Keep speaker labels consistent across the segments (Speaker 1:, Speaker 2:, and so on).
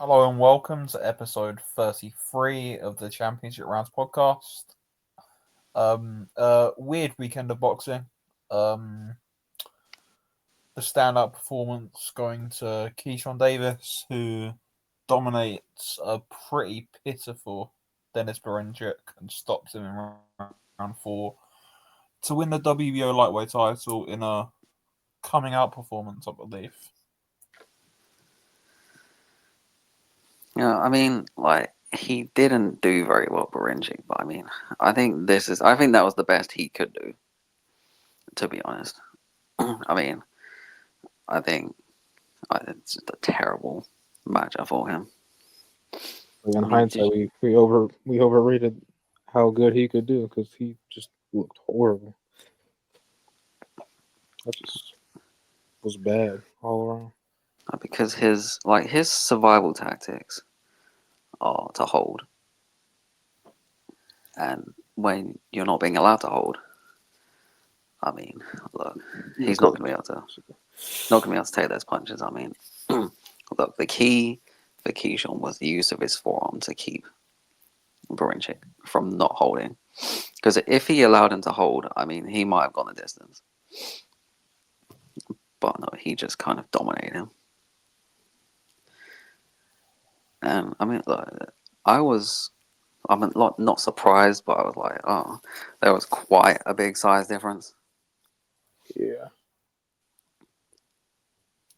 Speaker 1: Hello and welcome to episode 33 of the Championship Rounds podcast. Weird weekend of boxing. The stand-up performance going to Keyshawn Davis, who dominates a pretty pitiful Dennis Berinchyk and stops him in round 4 to win the WBO lightweight title in a coming out performance, I believe.
Speaker 2: He didn't do very well, Berinchyk, but I think that was the best he could do, to be honest. I think it's just a terrible matchup for him.
Speaker 3: In hindsight, we overrated how good he could do because he just looked horrible. That just was bad all around.
Speaker 2: Because his survival tactics are to hold, and when you're not being allowed to hold, look, he's not going to be able to take those punches. Look, the key for Keyshawn was the use of his forearm to keep Berinchyk from not holding. Because if he allowed him to hold, he might have gone the distance. But no, he just kind of dominated him. And look, I'm not surprised, but I was like, oh, there was quite a big size difference.
Speaker 3: Yeah.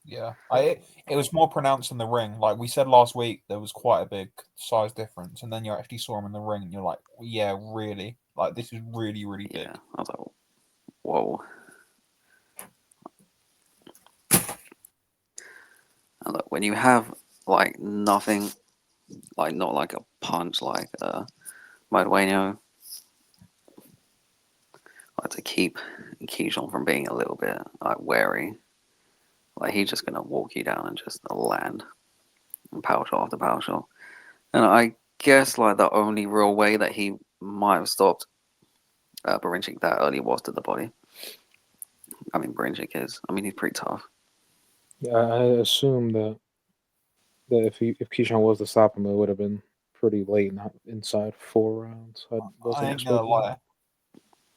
Speaker 1: Yeah, it was more pronounced in the ring. Like we said last week, there was quite a big size difference, and then you actually saw him in the ring, and you're like, yeah, really, like this is really, really big.
Speaker 2: Yeah, I was like, whoa. And look, when you have like nothing, like not like a punch like Madueno, like to keep Keyshawn from being a little bit like wary. Like he's just gonna walk you down and just land and power shot after power shot. And I guess like the only real way that he might have stopped Berinchyk that early was to the body. Berinchyk he's pretty tough.
Speaker 3: Yeah, I assume that if Keyshawn was to stop him, it would have been pretty late, not inside 4 rounds. I wasn't expecting that.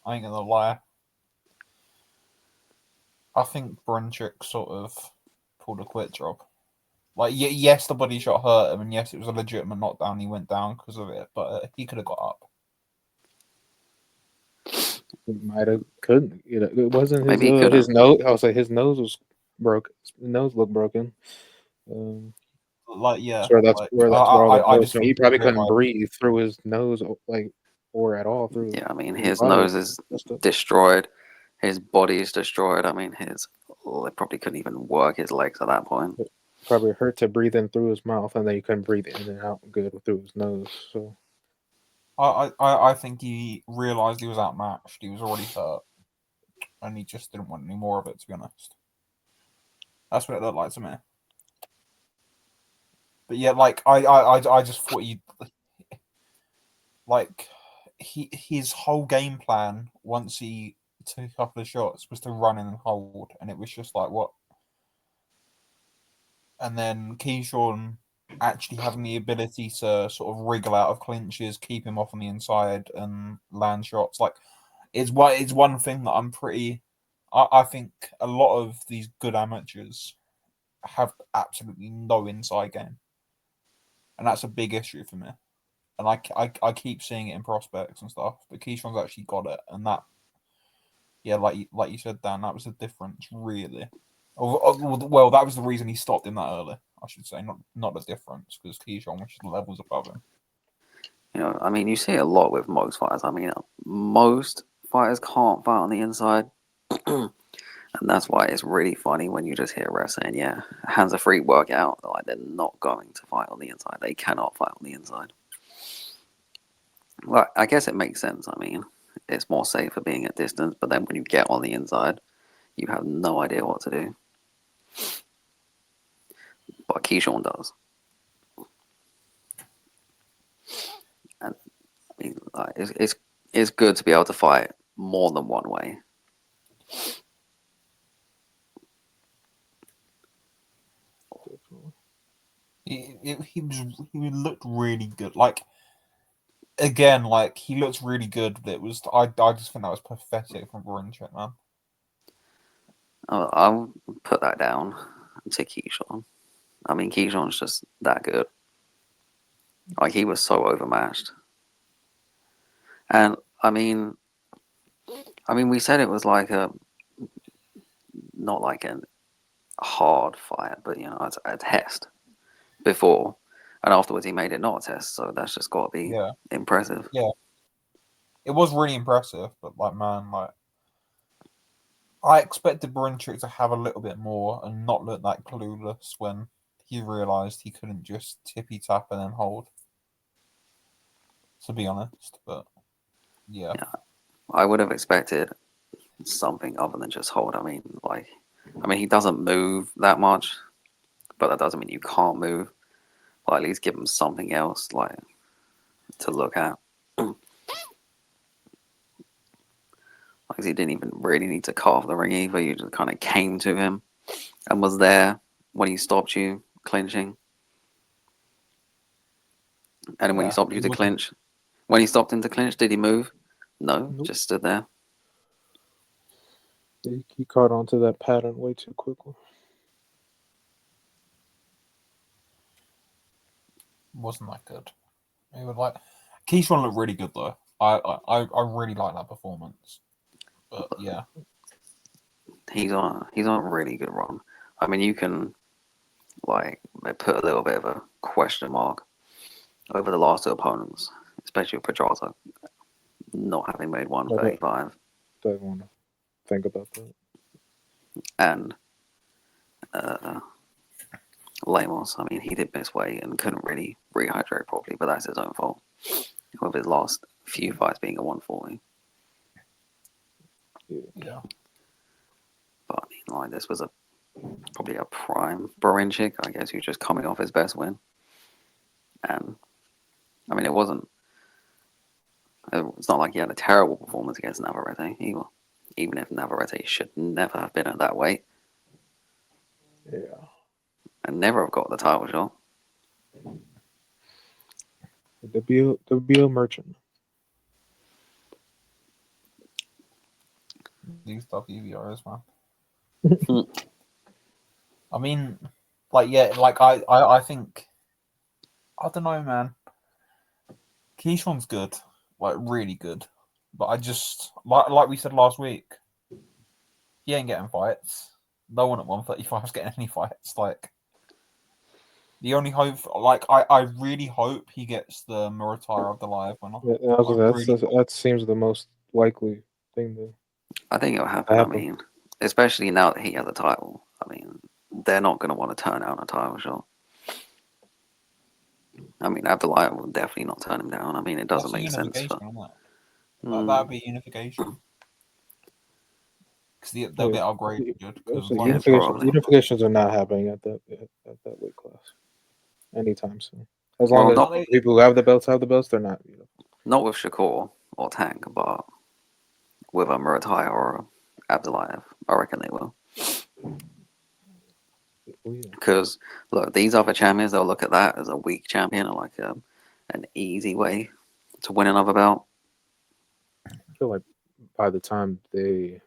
Speaker 1: I ain't gonna lie. I think Berinchyk sort of pulled a quit job. Like, yes, the body shot hurt him, and yes, it was a legitimate knockdown. He went down because of it, but he could have got up.
Speaker 3: He might have couldn't. It wasn't his
Speaker 2: Maybe he could
Speaker 3: his
Speaker 2: have.
Speaker 3: nose. I was like, his nose was broke. His nose looked broken. Um,
Speaker 1: Like, yeah,
Speaker 3: so that's
Speaker 1: like
Speaker 3: where all that
Speaker 1: I
Speaker 3: blood was
Speaker 1: just
Speaker 3: from. He probably couldn't
Speaker 1: realized.
Speaker 3: breathe through his nose, or at all through
Speaker 2: Yeah,
Speaker 3: his
Speaker 2: his
Speaker 3: body.
Speaker 2: nose is destroyed. His body is destroyed. It probably couldn't even work his legs at that point.
Speaker 3: It probably hurt to breathe in through his mouth, and then he couldn't breathe in and out good through his nose. So
Speaker 1: I think he realized he was outmatched. He was already hurt, and he just didn't want any more of it. To be honest, that's what it looked like to me. But yeah, like I just thought his whole game plan once he took a couple of shots was to run in and hold, and it was just like what. And then Keyshawn actually having the ability to sort of wriggle out of clinches, keep him off on the inside, and land shots. Like it's one thing that I'm pretty. I think a lot of these good amateurs have absolutely no inside game, and that's a big issue for me. And I keep seeing it in prospects and stuff, but Keyshawn's actually got it, and that, yeah, like you said, Dan, that was the difference, really. Well, that was the reason he stopped him that early. I should say, not the difference, because Keyshawn was just levels above him.
Speaker 2: You see it a lot with most fighters. Most fighters can't fight on the inside. And that's why it's really funny when you just hear refs saying, yeah, hands are free, work out. Like, they're not going to fight on the inside. They cannot fight on the inside. Well, I guess it makes sense. It's more safer being at distance, but then when you get on the inside, you have no idea what to do. But Keyshawn does. And it's good to be able to fight more than one way.
Speaker 1: He looked really good. Like again, like he looks really good. But it was I just think that was pathetic from Berinchyk, man.
Speaker 2: I'll put that down to Keyshawn. I mean, Keyshawn's just that good. Like he was so overmatched, and I mean, we said it was like not like a hard fight, but it's a test before, and afterwards he made it not a test. So that's just got to be impressive.
Speaker 1: Yeah, it was really impressive, but like man, like I expected Berinchyk to have a little bit more and not look that clueless when he realised he couldn't just tippy tap and then hold. To be honest, but yeah,
Speaker 2: I would have expected something other than just hold. I mean, he doesn't move that much, but that doesn't mean you can't move. Or at least give him something else like to look at. Like he didn't even really need to carve the ring either. You just kind of came to him and was there when he stopped you clinching. And when he stopped you to clinch, when he stopped him to clinch, did he move? No,
Speaker 3: Nope.
Speaker 2: just stood there.
Speaker 3: He caught on to that pattern way too quickly.
Speaker 1: Wasn't that good. It was like Keyshawn looked really good though. I really like that performance. But yeah,
Speaker 2: he's on a really good run. I mean, you can put a little bit of a question mark over the last two opponents, especially with Pedraza not having made 135.
Speaker 3: Don't want to think about that.
Speaker 2: And Lemos, I mean, he did miss weight and couldn't really rehydrate properly, but that's his own fault. With his last few fights being a 140.
Speaker 1: Yeah.
Speaker 2: But I mean, this was probably a prime Berinchyk, I guess, who's just coming off his best win. And I mean, it's not like he had a terrible performance against Navarrete either. Even if Navarrete should never have been at that weight.
Speaker 3: Yeah.
Speaker 2: And never have got the title shot.
Speaker 3: The Bill Merchant.
Speaker 1: These WVRs, man. I mean, I think I don't know, man. Keyshawn's good, like really good, but I just like we said last week, he ain't getting fights. No one at 135 is getting any fights. Like the only hope, I really hope he gets the Muratara of the live winner.
Speaker 3: That seems the most likely thing to.
Speaker 2: I think it'll happen. I mean, especially now that he has a title. I mean, they're not going to want to turn down a title shot. I mean, Abdullah will definitely not turn him down. I mean, it doesn't make sense.
Speaker 1: That'd be unification. Because they'll get upgraded.
Speaker 3: Unifications are not happening at that weight class anytime soon. As long as people who have the belts, they're not.
Speaker 2: Not with Shakur or Tank, but with a Muratai or Abdullah, I reckon they will. Because look, these other champions, they'll look at that as a weak champion or like an easy way to win another belt.
Speaker 3: I feel like by the time they,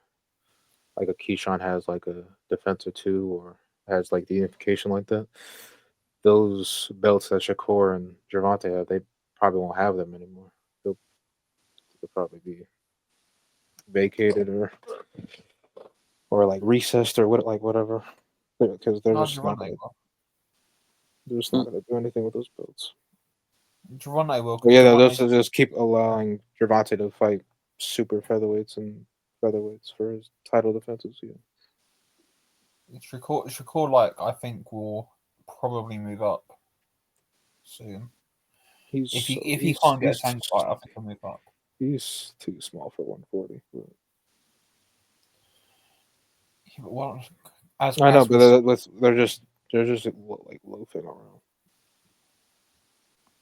Speaker 3: like a Keyshawn has like a defense or two, or has like the unification like that, those belts that Shakur and Duarte have, they probably won't have them anymore. They'll probably be vacated or like recessed or whatever, because they're just not gonna do anything with those belts.
Speaker 1: Duarte will.
Speaker 3: Yeah, they'll just keep allowing Duarte to fight super featherweights and featherweights for his title defenses. Yeah.
Speaker 1: Shakur, I think will probably move up soon. If he can't get a tank fight, I think he'll move up.
Speaker 3: He's too small for 140.
Speaker 1: Well,
Speaker 3: I know, but they're just like loafing around.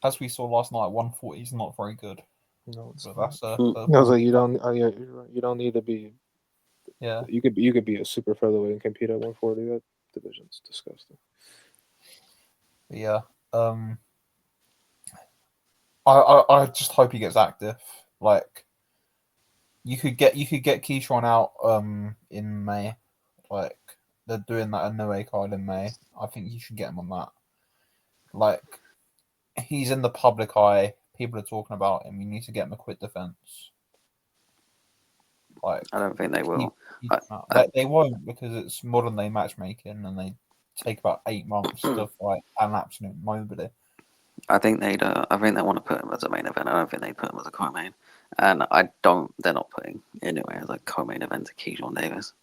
Speaker 1: As we saw last night, 140 is not very good.
Speaker 3: No,
Speaker 1: but that's
Speaker 3: I was like, you don't. Oh yeah, you're right. You don't need to be.
Speaker 1: Yeah,
Speaker 3: you could be a super featherweight and compete at 140. That division's disgusting.
Speaker 1: But yeah, I just hope he gets active. Like you could get Keyshawn out in May. Like they're doing that Inoue card in May. I think you should get him on that. Like he's in the public eye. People are talking about him. You need to get him a quick defense. Like
Speaker 2: I don't think they will.
Speaker 1: they won't because it's modern day matchmaking and they take about 8 months to fight an absolute nobody.
Speaker 2: I think they want to put him as a main event. I don't think they put him as a co-main, and I don't. They're not putting anyway as a co-main event to Keyshawn Davis.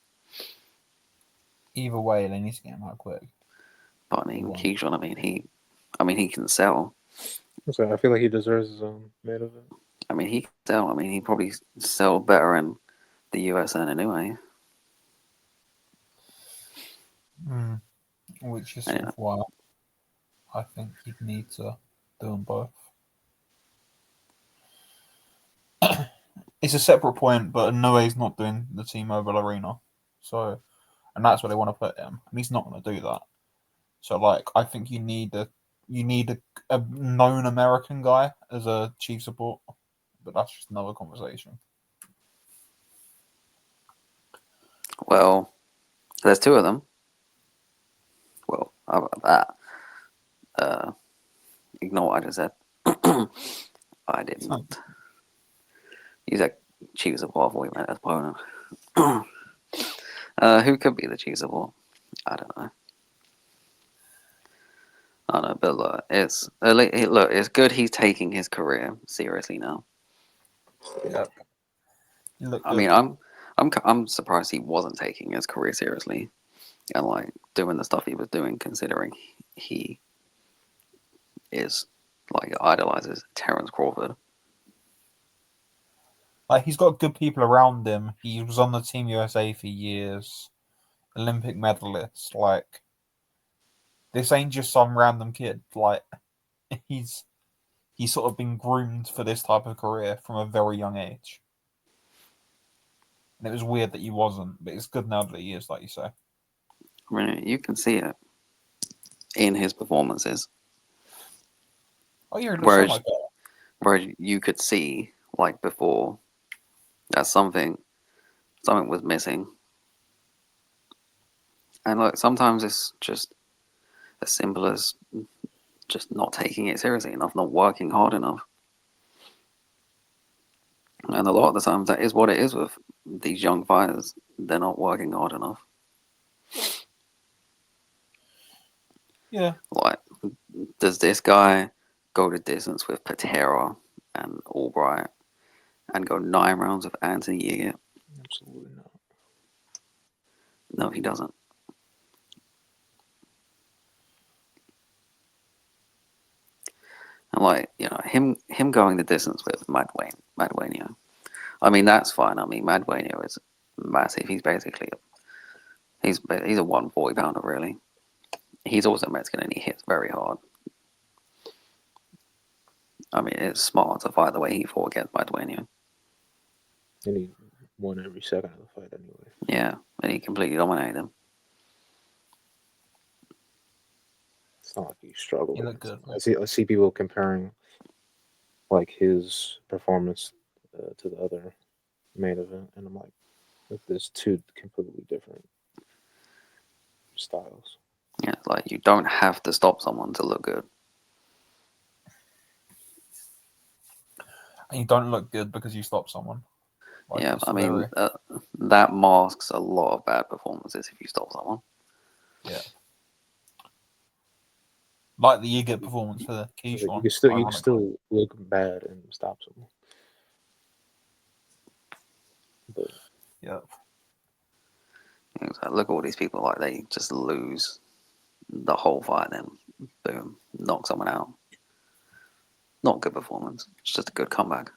Speaker 1: Either way, they need to get him out quick.
Speaker 2: But I mean, Keyshawn. I mean, he can sell.
Speaker 3: So I feel like he deserves his own main event.
Speaker 2: I mean, he can sell. I mean, he probably sell better in the USN anyway.
Speaker 1: Which is sort of why I think you'd need to do them both. It's a separate point, but Inoue not doing the Team Mobile Arena, so and that's where they want to put him, and he's not going to do that. So, like, I think you need a known American guy as a chief support, but that's just another conversation.
Speaker 2: Well, there's 2 of them. Well, how about that? Ignore what I just said. I did not. You said chief support for you, opponent. Who could be the chief support? I don't know. I don't know, but look, it's good he's taking his career seriously now.
Speaker 1: Yeah.
Speaker 2: I mean, I'm surprised he wasn't taking his career seriously and like doing the stuff he was doing, considering he is like idolizes Terrence Crawford.
Speaker 1: Like he's got good people around him. He was on the Team USA for years, Olympic medalist. Like this ain't just some random kid. Like he's sort of been groomed for this type of career from a very young age. And it was weird that he wasn't, but it's good now that he is, like you say.
Speaker 2: I mean, you can see it in his performances.
Speaker 1: Oh, yeah, it looks like that.
Speaker 2: Whereas you could see, like before, that something was missing. And like sometimes it's just as simple as just not taking it seriously enough, not working hard enough. And a lot of the times that is what it is with these young fighters. They're not working hard enough.
Speaker 1: Yeah.
Speaker 2: Like, does this guy go the distance with Patera and Albright and go 9 rounds with Anthony Yiggett?
Speaker 3: Absolutely not.
Speaker 2: No, he doesn't. And like, you know, him going the distance with Madueno. I mean, that's fine. I mean, Madueno is massive. He's basically he's a 140-pounder, really. He's also Mexican and he hits very hard. I mean, it's smart to fight the way he fought against Madueno.
Speaker 3: And he won every second of the fight anyway.
Speaker 2: Yeah, and he completely dominated him.
Speaker 3: It's not like he struggled.
Speaker 1: He looked good.
Speaker 3: I see people comparing like his performance to the other main event, and I'm like, there's 2 completely different styles.
Speaker 2: Yeah, like you don't have to stop someone to look good.
Speaker 1: And you don't look good because you stop someone.
Speaker 2: Like, yeah, I mean, that masks a lot of bad performances if you stop someone.
Speaker 1: Yeah. Like the Yiggett performance for the Keyshawn.
Speaker 3: You can still look bad and stop someone. But
Speaker 2: yeah. Like, look at all these people, like they just lose the whole fight, then boom, knock someone out. Not good performance. It's just a good comeback.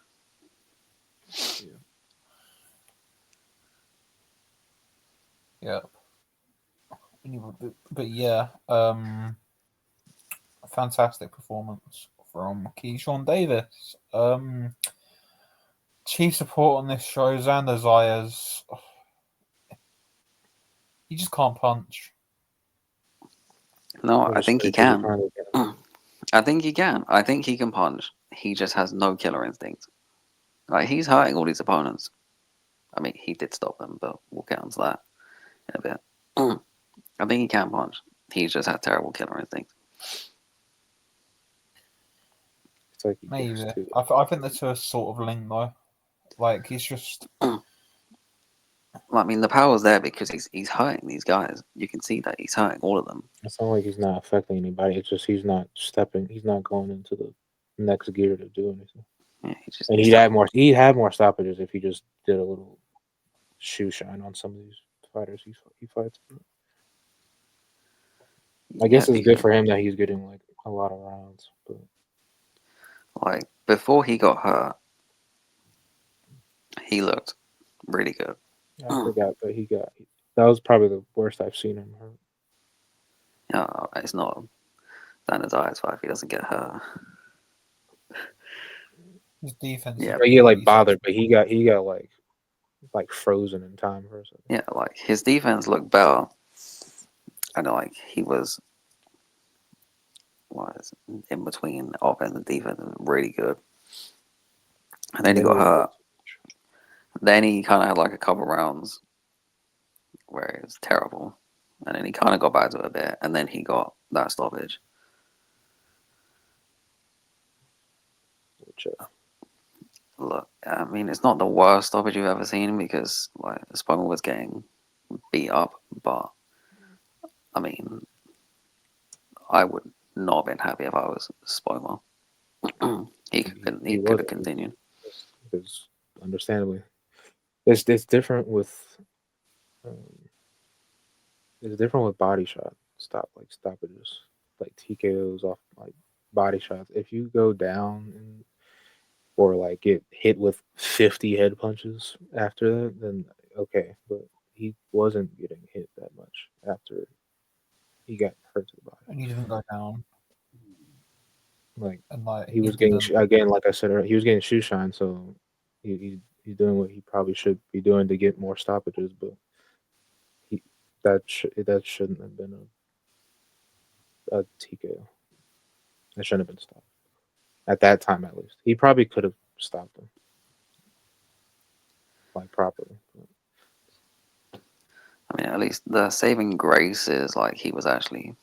Speaker 1: Yeah. But yeah, fantastic performance from Keyshawn Davis. Chief support on this show, Xander Zayas. He just can't punch.
Speaker 2: No,
Speaker 3: Or
Speaker 2: I
Speaker 3: just
Speaker 2: think he
Speaker 3: wait till
Speaker 2: can.
Speaker 3: finally get him.
Speaker 2: I think he can. I think he can punch. He just has no killer instinct. Like he's hurting all these opponents. I mean, he did stop them, but we'll get onto that in a bit. I think he can punch. He just had terrible killer instinct.
Speaker 3: It's like he
Speaker 1: Maybe.
Speaker 3: gets to
Speaker 1: I think the two are sort of linked though. Like he's just.
Speaker 2: I mean, the power's there because he's hurting these guys. You can see that he's hurting all of them.
Speaker 3: It's not like he's not affecting anybody. It's just he's not stepping. He's not going into the next gear to do anything.
Speaker 2: Yeah, he just
Speaker 3: And he'd have more. He'd have more stoppages if he just did a little shoe shine on some of these fighters he fights. I guess it's good for him that he's getting like a lot of rounds. But
Speaker 2: like before he got hurt, he looked really good.
Speaker 3: I forgot that he got. That was probably the worst I've seen him hurt.
Speaker 2: Yeah, it's not Dana's eyes fight if he doesn't get hurt.
Speaker 1: His defense.
Speaker 2: Yeah,
Speaker 3: He get like bothered, but he got like frozen in time for a second.
Speaker 2: Yeah, like his defense looked better, and like he was in between offense and defense, really good. And then he got hurt. Then he kind of had like a couple rounds where it was terrible, and then he kind of got back to it a bit, and then he got that stoppage. Look, I mean, it's not the worst stoppage you've ever seen because like Spomer was getting beat up, but I mean, I would not have been happy if I was Spomer. he could have continued.
Speaker 3: Because understandably, it's different with body shot stoppages, like TKOs off like body shots. If you go down or like get hit with 50 head punches after that, then okay. But he wasn't getting hit that much after he got hurt to the body.
Speaker 1: And he didn't go down.
Speaker 3: Like,
Speaker 1: and like
Speaker 3: he was getting again, like I said, he was getting shoe shine, so he's doing what he probably should be doing to get more stoppages, but that shouldn't have been a TKO. That shouldn't have been stopped at that time, at least. He probably could have stopped him like properly.
Speaker 2: I mean, at least the saving grace is like he was actually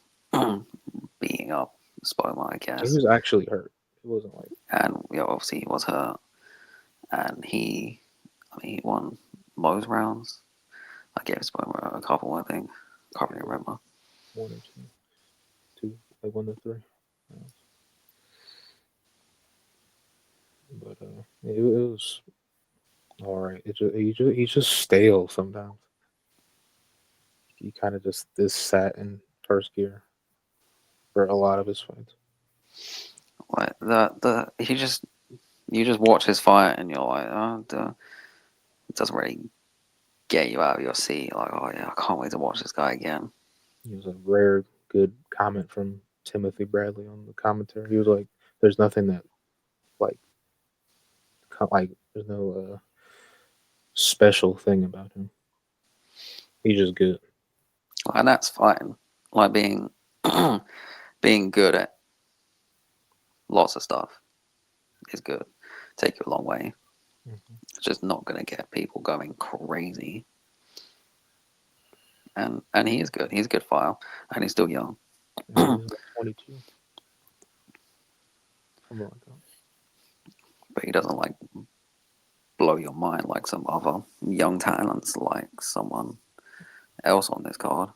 Speaker 2: beating up Spomer, I guess.
Speaker 3: He was actually hurt. It wasn't like,
Speaker 2: and obviously he was hurt, and he won most rounds. I gave Spomer a couple, I think. Can't really remember.
Speaker 3: 1 or 2, like 1 to 3. But it was all right. He's just stale sometimes. He kind of just sat in first gear for a lot of his fights.
Speaker 2: Like you just watch his fight and you're like, it doesn't really get you out of your seat. Like, oh yeah, I can't wait to watch this guy again.
Speaker 3: It was a rare good comment from Timothy Bradley on the commentary. He was like, "There's nothing that like there's no special thing about him. He's just good."
Speaker 2: And that's fine. Like being good at lots of stuff is good. Take you a long way.
Speaker 3: Mm-hmm.
Speaker 2: It's just not going to get people going crazy. And he is good. He's a good file, and he's still young.
Speaker 3: He's like 22. Something like that.
Speaker 2: But he doesn't like blow your mind like some other young talents, like someone else on this card.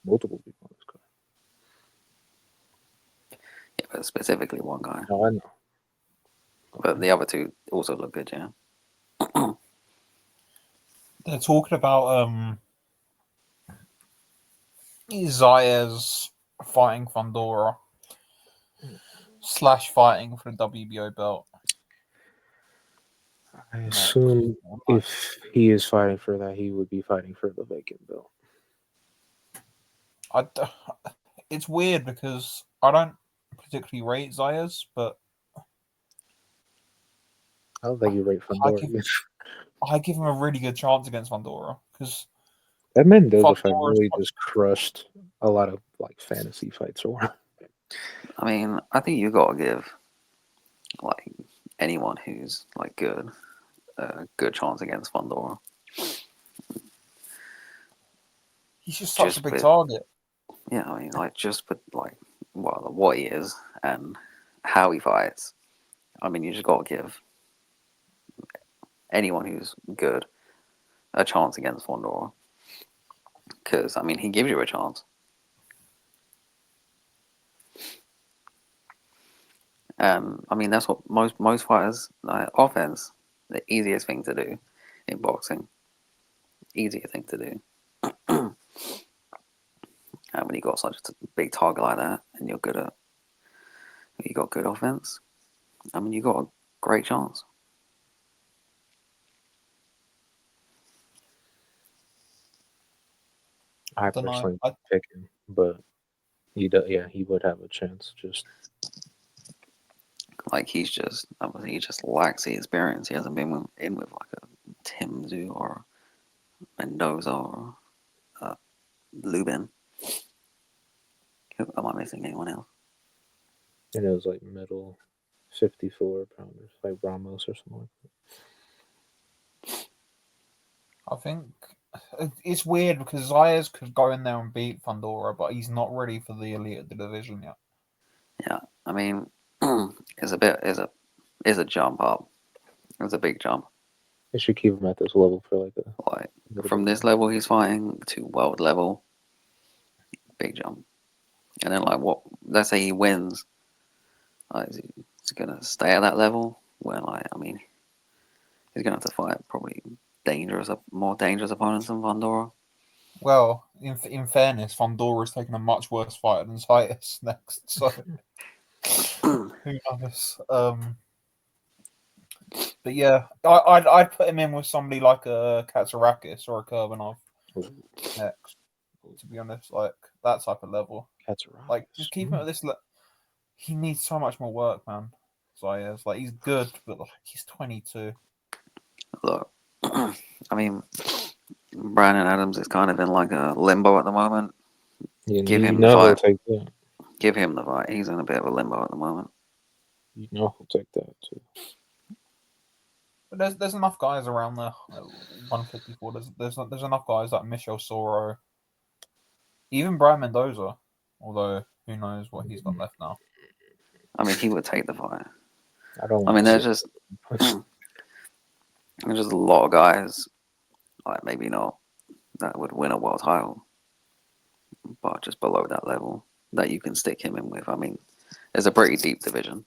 Speaker 3: Multiple people on this card.
Speaker 2: Yeah, but specifically one guy.
Speaker 3: Oh, I know.
Speaker 2: But the other two also look good, yeah.
Speaker 1: They're talking about Zayas fighting Fundora / fighting for the WBO belt.
Speaker 3: I assume if he is fighting for that, he would be fighting for the vacant belt.
Speaker 1: It's weird because I don't particularly rate Zayas, but
Speaker 3: I don't think you rate Fundora.
Speaker 1: I give him a really good chance against Fundora because
Speaker 3: That Mendoza fight
Speaker 1: Fondora's
Speaker 3: really just crushed a lot of like fantasy fights around.
Speaker 2: I mean, I think you gotta give like anyone who's like good a good chance against Fondora.
Speaker 1: He's just such a
Speaker 2: Just
Speaker 1: big
Speaker 2: with
Speaker 1: target.
Speaker 2: yeah, I mean, like just with like well, what he is and how he fights. I mean, you just gotta give anyone who's good a chance against Fondora. Because I mean, he gives you a chance. I mean, that's what most fighters like, offense, the easiest thing to do in boxing. Easier thing to do. And when you got such a big target like that, and you got good offense. I mean, you got a great chance.
Speaker 3: I
Speaker 1: Dunno,
Speaker 3: personally pick him, but he would have a chance. Just
Speaker 2: Like he just lacks the experience. He hasn't been in with like a Tim Tszyu or Mendoza or Lubin. Am I missing anyone else?
Speaker 3: and it was like middle 54 pounders, like Ramos or something like that.
Speaker 1: I think it's weird because Zayas could go in there and beat Fundora, but he's not ready for the elite of the division yet.
Speaker 2: Yeah, I mean, it's a jump up. It's a big jump.
Speaker 3: They should keep him at this level for like
Speaker 2: From this level he's fighting to world level, big jump. And then like what? Let's say he wins. Is he gonna stay at that level? Where like I mean, he's gonna have to fight probably more dangerous opponents than Vandora.
Speaker 1: Well, in fairness, Fondora's taken a much worse fighter than Zayas next, so who knows? But yeah, I'd put him in with somebody like a Katsarakis or a Kurbanov next. To be honest, like that type of level.
Speaker 3: Catterall.
Speaker 1: Like just keep him at this. He needs so much more work, man. Zayas, like he's good, but like he's 22.
Speaker 2: Look, I mean, Brandon Adams is kind of in like a limbo at the moment. Give him the fight.
Speaker 3: He'll take that.
Speaker 2: Give him the fight. He's in a bit of a limbo at the moment.
Speaker 3: You know he'll take that too.
Speaker 1: But there's enough guys around there. 154. There's enough guys like Michel Soro, even Brian Mendoza. Although who knows what he's got left now.
Speaker 2: I mean, he would take the fight.
Speaker 3: I mean,
Speaker 2: there's just a lot of guys, like maybe not that would win a world title, but just below that level that you can stick him in with. I mean, it's a pretty deep division.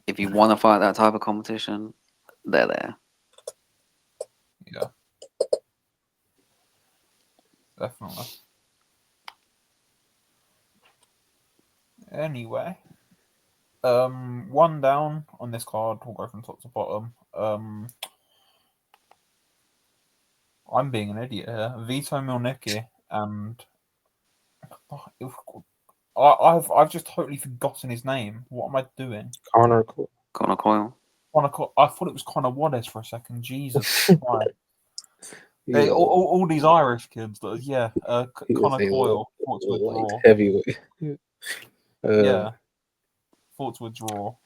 Speaker 2: If you want to fight that type of competition, they're there.
Speaker 1: Yeah, definitely. Anyway, one down on this card. We'll go from top to bottom. I'm being an idiot here. Vito Milnicki and I've just totally forgotten his name. What am I doing?
Speaker 3: Connor
Speaker 2: Coyle.
Speaker 1: I thought it was Connor Wallace for a second. Jesus Christ. All these Irish kids, yeah. Connor Coyle fought to a draw.
Speaker 3: Heavyweight.
Speaker 1: Yeah, fought to a draw.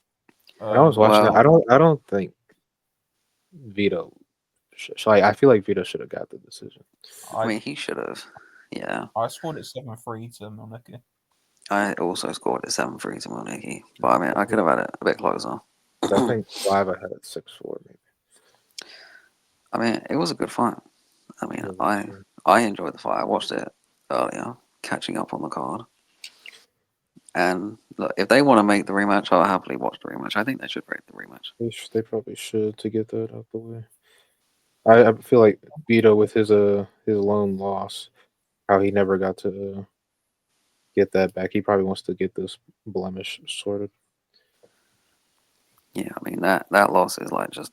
Speaker 3: When I was watching it, I don't think Vito. I feel like Vito should have got the decision.
Speaker 2: I mean, he should have. Yeah.
Speaker 1: I scored it 7-3 to Milnicki.
Speaker 2: I also scored it 7-3 to Milnicki, but I mean, I could have had it a bit closer.
Speaker 3: I think live I had it 6-4 maybe.
Speaker 2: I mean, it was a good fight. I mean, I enjoyed the fight. I watched it earlier, catching up on the card. And look, if they want to make the rematch, I'll happily watch the rematch. I think they should break the rematch.
Speaker 3: They probably should to get that out the way. I feel like Vito with his lone loss, how he never got to get that back. He probably wants to get this blemish sorted.
Speaker 2: Yeah, I mean that loss is like just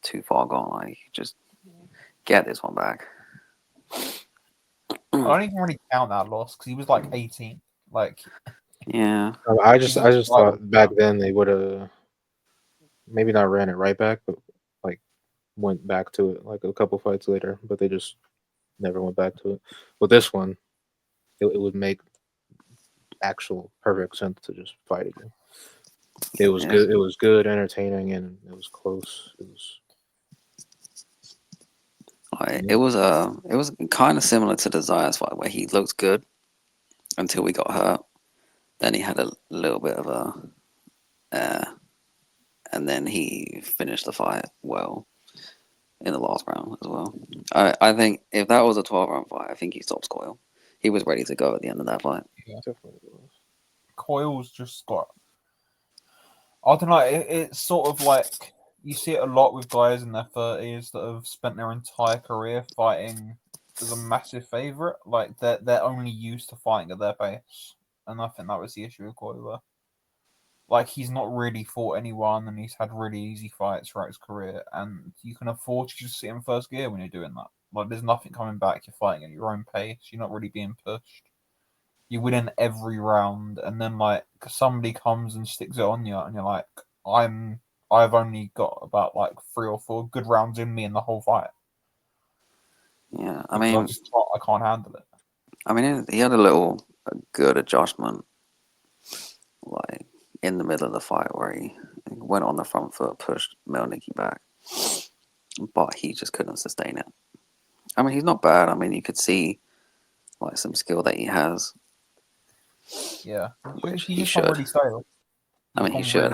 Speaker 2: too far gone. Like just get this one back.
Speaker 1: I don't even really count that loss because he was like 18. Like,
Speaker 2: yeah.
Speaker 3: I just thought back then they would have maybe not ran it right back, but like went back to it like a couple fights later, but they just never went back to it. With this one, it would make actual perfect sense to just fight again. It was good. It was good, entertaining, and it was close. It was.
Speaker 2: It was kind of similar to the Zayas fight where he looked good until we got hurt. Then he had a little bit of and then he finished the fight well in the last round as well. I think if that was a 12-round fight, I think he stops Coyle. He was ready to go at the end of that fight.
Speaker 1: Yeah, definitely was. Coyle's just got. I don't know. It's sort of like you see it a lot with guys in their 30s that have spent their entire career fighting as a massive favorite. Like they're only used to fighting at their pace, and I think that was the issue with Coyle. Like he's not really fought anyone, and he's had really easy fights throughout his career, and you can afford to just sit in first gear when you're doing that. Like there's nothing coming back. You're fighting at your own pace. You're not really being pushed. You win in every round, and then like somebody comes and sticks it on you, and you're like, I've only got about like 3 or 4 good rounds in me in the whole fight.
Speaker 2: Yeah, I mean,
Speaker 1: I can't handle it.
Speaker 2: I mean, he had a good adjustment, like in the middle of the fight where he went on the front foot, pushed Melnicki back, but he just couldn't sustain it. I mean, he's not bad. I mean, you could see like some skill that he has.
Speaker 1: Yeah,
Speaker 2: which
Speaker 1: he just can't really style.
Speaker 2: I mean, he should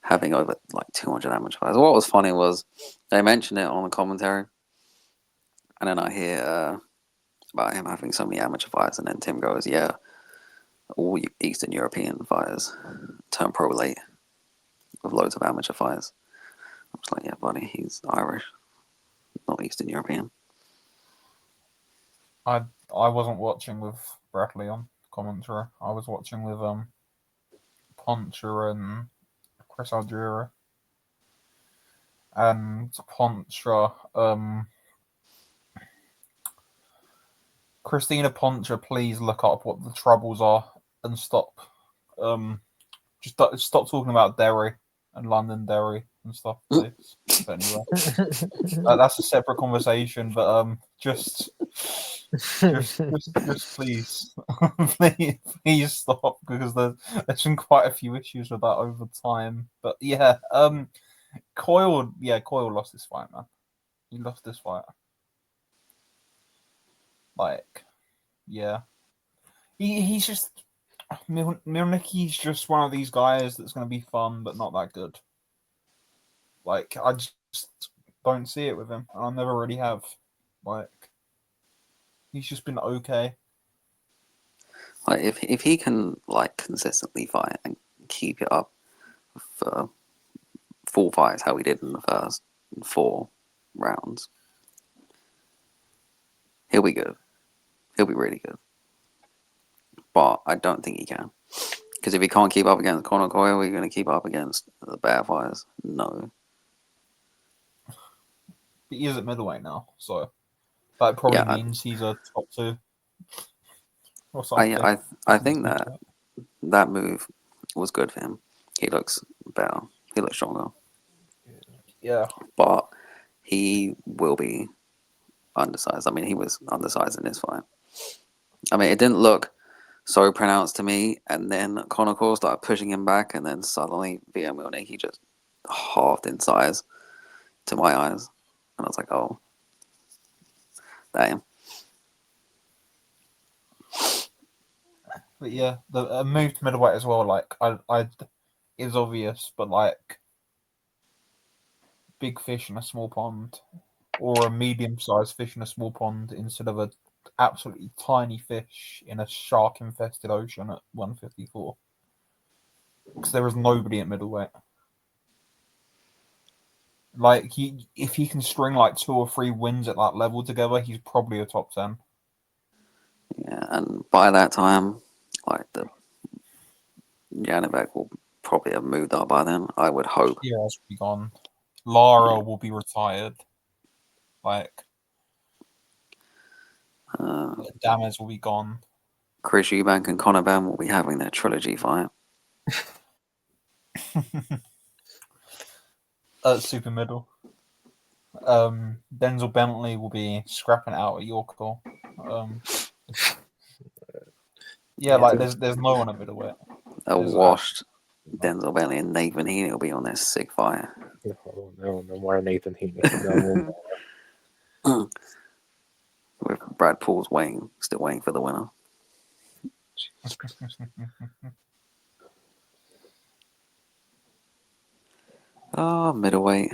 Speaker 2: having over like 200 amateur fights. What was funny was they mentioned it on the commentary, and then I hear about him having so many amateur fights, and then Tim goes, "Yeah, all Eastern European fighters turn pro late with loads of amateur fights." I was like, "Yeah, buddy, he's Irish, not Eastern European."
Speaker 1: I wasn't watching with Bradley on commentary. I was watching with Poncher and Chris Aldura. And Poncher, Christina Poncher, please look up what the troubles are and stop stop talking about Derry and London Derry and stuff, please. But anyway, that's a separate conversation. But just please, please stop, because there's been quite a few issues with that over time. But yeah, Coyle lost this fight, man. He lost this fight. Like, yeah, he's just Milnicki's just one of these guys that's going to be fun, but not that good. Like, I just don't see it with him. I never really have. Like, he's just been okay.
Speaker 2: Like, if he can like consistently fight and keep it up for full fights, how he did in the first 4 rounds, he'll be good. He'll be really good. But I don't think he can. Because if he can't keep up against Conor Coyle, are you going to keep up against the bad fighters? No.
Speaker 1: He is at middleweight now, so that probably means he's a top 2 or something.
Speaker 2: I think that move was good for him. He looks better. He looks stronger.
Speaker 1: Yeah.
Speaker 2: But he will be undersized. I mean, he was undersized in this fight. I mean, it didn't look so pronounced to me, and then Conor Coyle started pushing him back, and then suddenly via Milnicki, he just halved in size to my eyes. And I was like, oh, damn.
Speaker 1: But yeah, the move to middleweight as well, like, I is obvious, but like, big fish in a small pond, or a medium-sized fish in a small pond, instead of a absolutely tiny fish in a shark-infested ocean at 154. Because there is nobody at middleweight. Like, if he can string like 2 or 3 wins at that level together, he's probably a top 10.
Speaker 2: Yeah, and by that time, like, the Janibek will probably have moved up by then, I would hope.
Speaker 1: Yeah, will be gone. Lara will be retired. Like, Damez will be gone.
Speaker 2: Chris Eubank and Conor Benn will be having their trilogy fight.
Speaker 1: Super middle. Denzel Bentley will be scrapping out at your call. Yeah, like there's no one at middleweight.
Speaker 2: A washed Denzel Bentley and Nathan Heaney will be on this sick fight.
Speaker 3: No more Nathan Heaney. No.
Speaker 2: With Brad Paul's still waiting for the winner. Oh, middleweight.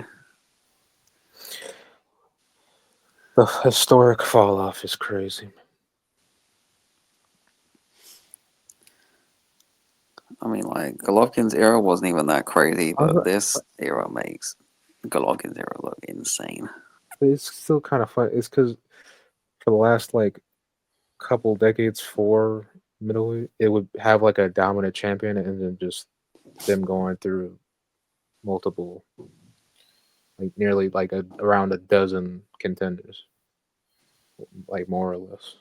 Speaker 3: The historic fall off is crazy.
Speaker 2: I mean, like, Golovkin's era wasn't even that crazy, but this era makes Golovkin's era look insane.
Speaker 3: It's still kind of fun. It's because for the last like couple decades for middleweight, it would have like a dominant champion and then just them going through multiple, like nearly like around a dozen contenders, like more or less,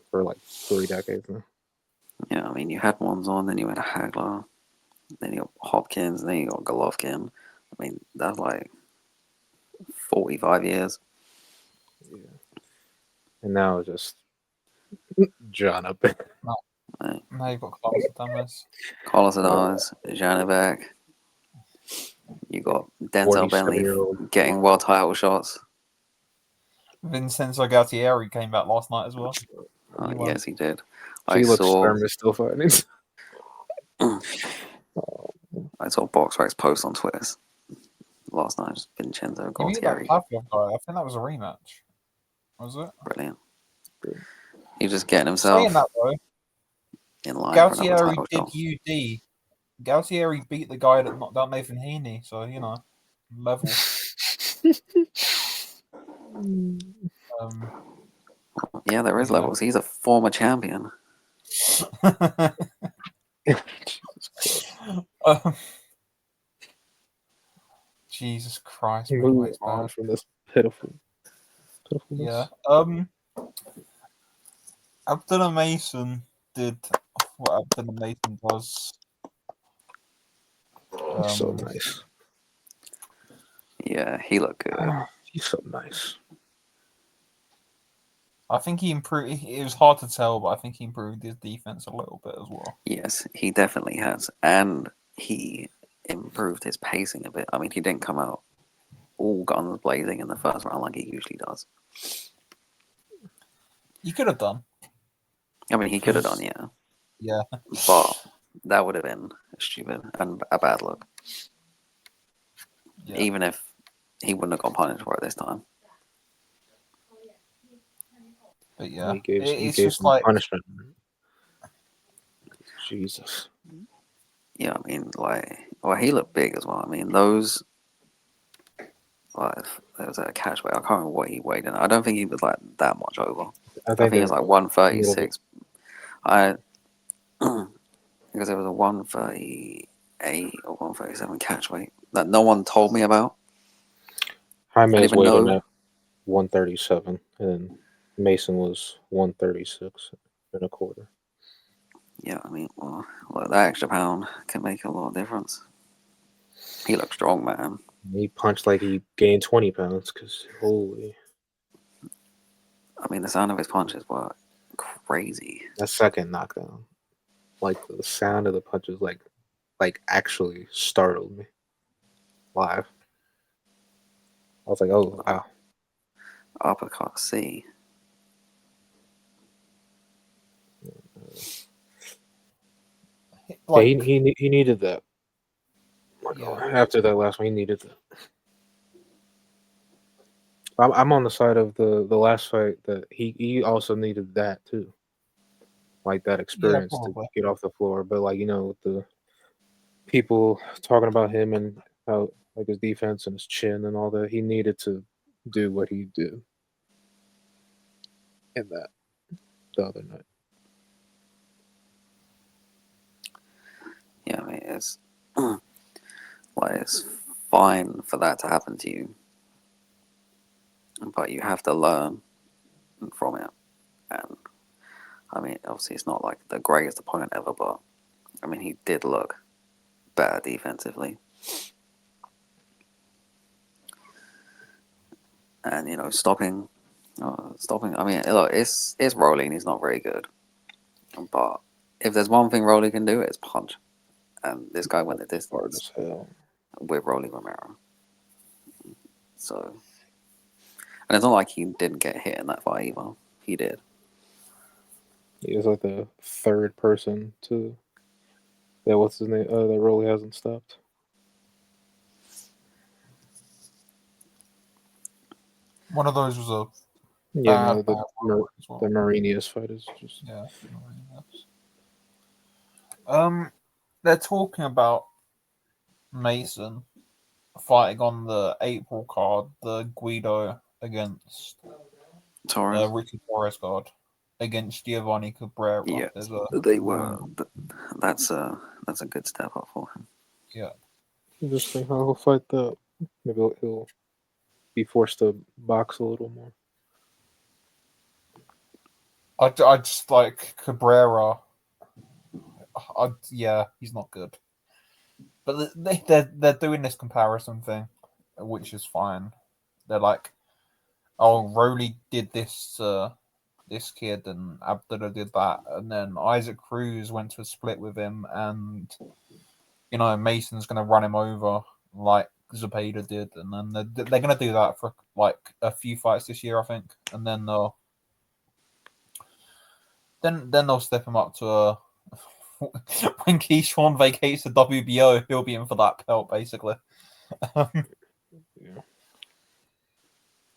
Speaker 3: for like 3 decades now.
Speaker 2: Yeah, I mean, you had Monzon, then you had Hagler, then you got Hopkins, then you got Golovkin. I mean, that's like 45 years.
Speaker 3: Yeah. And now it's just John up.
Speaker 1: Now you've got Carlos Adames.
Speaker 2: Carlos Adames, Janibek. You got Denzel Bentley getting world title shots.
Speaker 1: Vincenzo Galtieri came back last night as well.
Speaker 2: Yes, he did.
Speaker 3: Felix Sturm is still fighting.
Speaker 2: I saw BoxRec's post on Twitter last night. Vincenzo Galtieri.
Speaker 1: I think that was a rematch. Was it?
Speaker 2: Brilliant. He's just getting himself
Speaker 1: saying that, though,
Speaker 2: in line.
Speaker 1: Galtieri did UD. Galtieri beat the guy that knocked out Nathan Heaney, so level.
Speaker 2: Yeah, there is levels. He's a former champion.
Speaker 1: Jesus Christ!
Speaker 3: Move on from this pitiful.
Speaker 1: Yeah. Abdullah Mason did what Abdullah Mason does.
Speaker 3: So nice.
Speaker 2: Yeah, he looked good.
Speaker 3: He's so nice.
Speaker 1: I think he improved. It was hard to tell, but I think he improved his defense a little bit as well.
Speaker 2: Yes, he definitely has. And he improved his pacing a bit. I mean, he didn't come out all guns blazing in the first round like he usually does.
Speaker 1: He could have done.
Speaker 2: I mean, he could have done, yeah.
Speaker 1: Yeah.
Speaker 2: But that would have been stupid and a bad look. Yeah. Even if he wouldn't have got punished for it this time.
Speaker 1: But yeah,
Speaker 3: he gave some punishment. Jesus.
Speaker 2: Yeah, I mean, he looked big as well. I mean, those. There was a catch weight. I can't remember what he weighed in. I don't think he was like that much over. I think it was like 136. Because there was a 138 or 137 catch weight that no one told me about.
Speaker 3: Jaime's weighed in at 137, and Mason was 136 and a quarter.
Speaker 2: Yeah, I mean, well, that extra pound can make a lot of difference. He looks strong, man.
Speaker 3: He punched like he gained 20 pounds, because holy.
Speaker 2: I mean, the sound of his punches were crazy.
Speaker 3: That second knockdown, like the sound of the punches, like actually startled me live. I was like, oh, wow.
Speaker 2: Uppercut C.
Speaker 3: Yeah, he needed that. After that last one, he needed that. I'm on the side of the last fight that he also needed that too, like that experience to get off the floor. But like with the people talking about him and how like his defense and his chin and all that, he needed to do what he did in that the other night.
Speaker 2: Yeah, I mean it's it's fine for that to happen to you. But you have to learn from it. And, I mean, obviously it's not like the greatest opponent ever, but, I mean, he did look better defensively. and stopping. I mean, look, it's Rolly, and he's not very good. But if there's one thing Rolly can do, it's punch. And this guy went the
Speaker 3: Hard
Speaker 2: distance
Speaker 3: as hell.
Speaker 2: with Rolly Romero. So, and it's not like he didn't get hit in that fight either. He did.
Speaker 3: He is like the third person to that. What's his name? That Rolly hasn't stopped.
Speaker 1: One of those was a
Speaker 3: Yeah,
Speaker 1: bad,
Speaker 3: no,
Speaker 1: bad one as well.
Speaker 3: the Marinius fight is just
Speaker 1: Yeah. They're talking about Mason fighting on the April card, the Guido against
Speaker 2: Torres.
Speaker 1: Ricky Torres card against Giovanni Cabrera.
Speaker 2: Yeah,
Speaker 1: There's
Speaker 2: they were. That's a good step up for him.
Speaker 1: Yeah.
Speaker 3: interesting how he'll fight that. Maybe he'll be forced to box a little more.
Speaker 1: I just like Cabrera. Yeah, he's not good. But they're doing this comparison thing, which is fine. They're like, oh, Rolly did this this kid, and Abdullah did that, and then Isaac Cruz went to a split with him, and Mason's gonna run him over like Zepeda did, and then they're gonna do that for like a few fights this year, I think, and then they'll step him up to a. When Keyshawn vacates the WBO, he'll be in for that belt, basically.
Speaker 3: Yeah.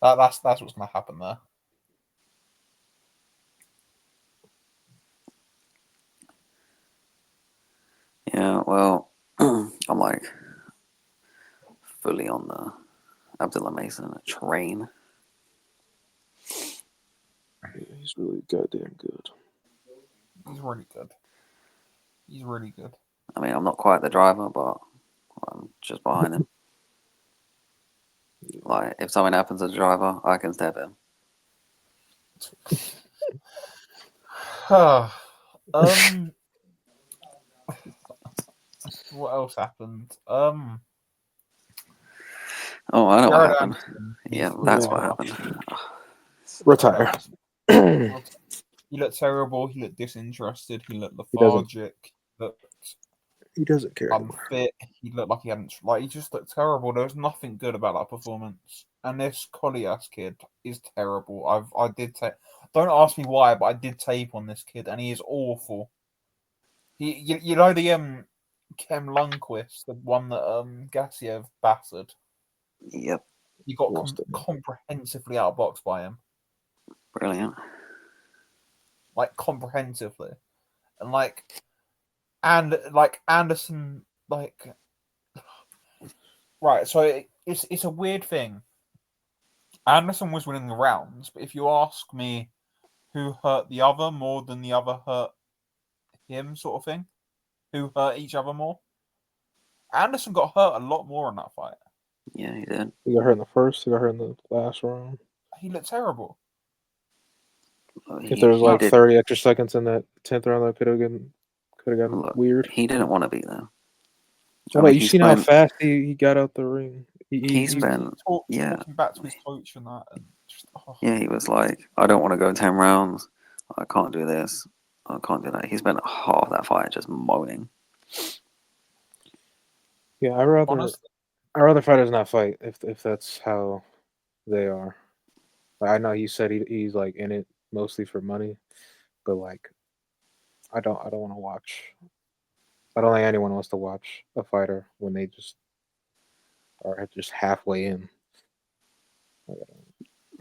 Speaker 1: That's what's going to happen there.
Speaker 2: Yeah, well, I'm like fully on the Abdullah Mason train.
Speaker 3: Yeah, he's really goddamn good.
Speaker 1: He's really good. He's really good.
Speaker 2: I mean, I'm not quite the driver, but I'm just behind him. Like, if something happens to the driver, I can step in.
Speaker 1: What else happened?
Speaker 2: Oh, I know what
Speaker 1: Jared
Speaker 2: happened.
Speaker 1: Anderson,
Speaker 2: Yeah,
Speaker 1: he's
Speaker 2: that's
Speaker 3: Yeah.
Speaker 2: what happened.
Speaker 3: Retire.
Speaker 1: He looked terrible. He looked disinterested. He looked
Speaker 3: He doesn't-
Speaker 1: lethargic.
Speaker 3: He doesn't care anymore.
Speaker 1: Unfit. He looked like he hadn't. Like he just looked terrible. There was nothing good about that performance. And this Collias kid is terrible. I did take. Don't ask me why, but I did tape on this kid, and he is awful. You know the Kem Lundqvist, the one that Gassiev battered.
Speaker 2: Yep,
Speaker 1: He got
Speaker 3: Lost him.
Speaker 1: comprehensively outboxed by him,
Speaker 2: brilliant.
Speaker 1: like comprehensively, and like Anderson, like right. So it's a weird thing. Anderson was winning the rounds, but if you ask me who hurt the other more than the other hurt him, sort of thing, who hurt each other more, Anderson got hurt a lot more in that fight.
Speaker 2: Yeah, he did.
Speaker 3: He got hurt in the first. He got hurt in the last round.
Speaker 1: He looked terrible.
Speaker 3: If there was like 30 extra seconds in that 10th round, that could have gotten weird.
Speaker 2: He didn't want to be there.
Speaker 3: So, like, you seen how fast he got out the ring?
Speaker 2: He's been
Speaker 1: talking back to his coach and that. And just,
Speaker 2: yeah, he was like, I don't want to go 10 rounds. I can't do this. I can't do that. He spent half that fight just moaning.
Speaker 3: Yeah, I'd rather fighters not fight if that's how they are. Like, I know he said he's like in it mostly for money, but like I don't want to watch. I don't think anyone wants to watch a fighter when they just are just halfway in.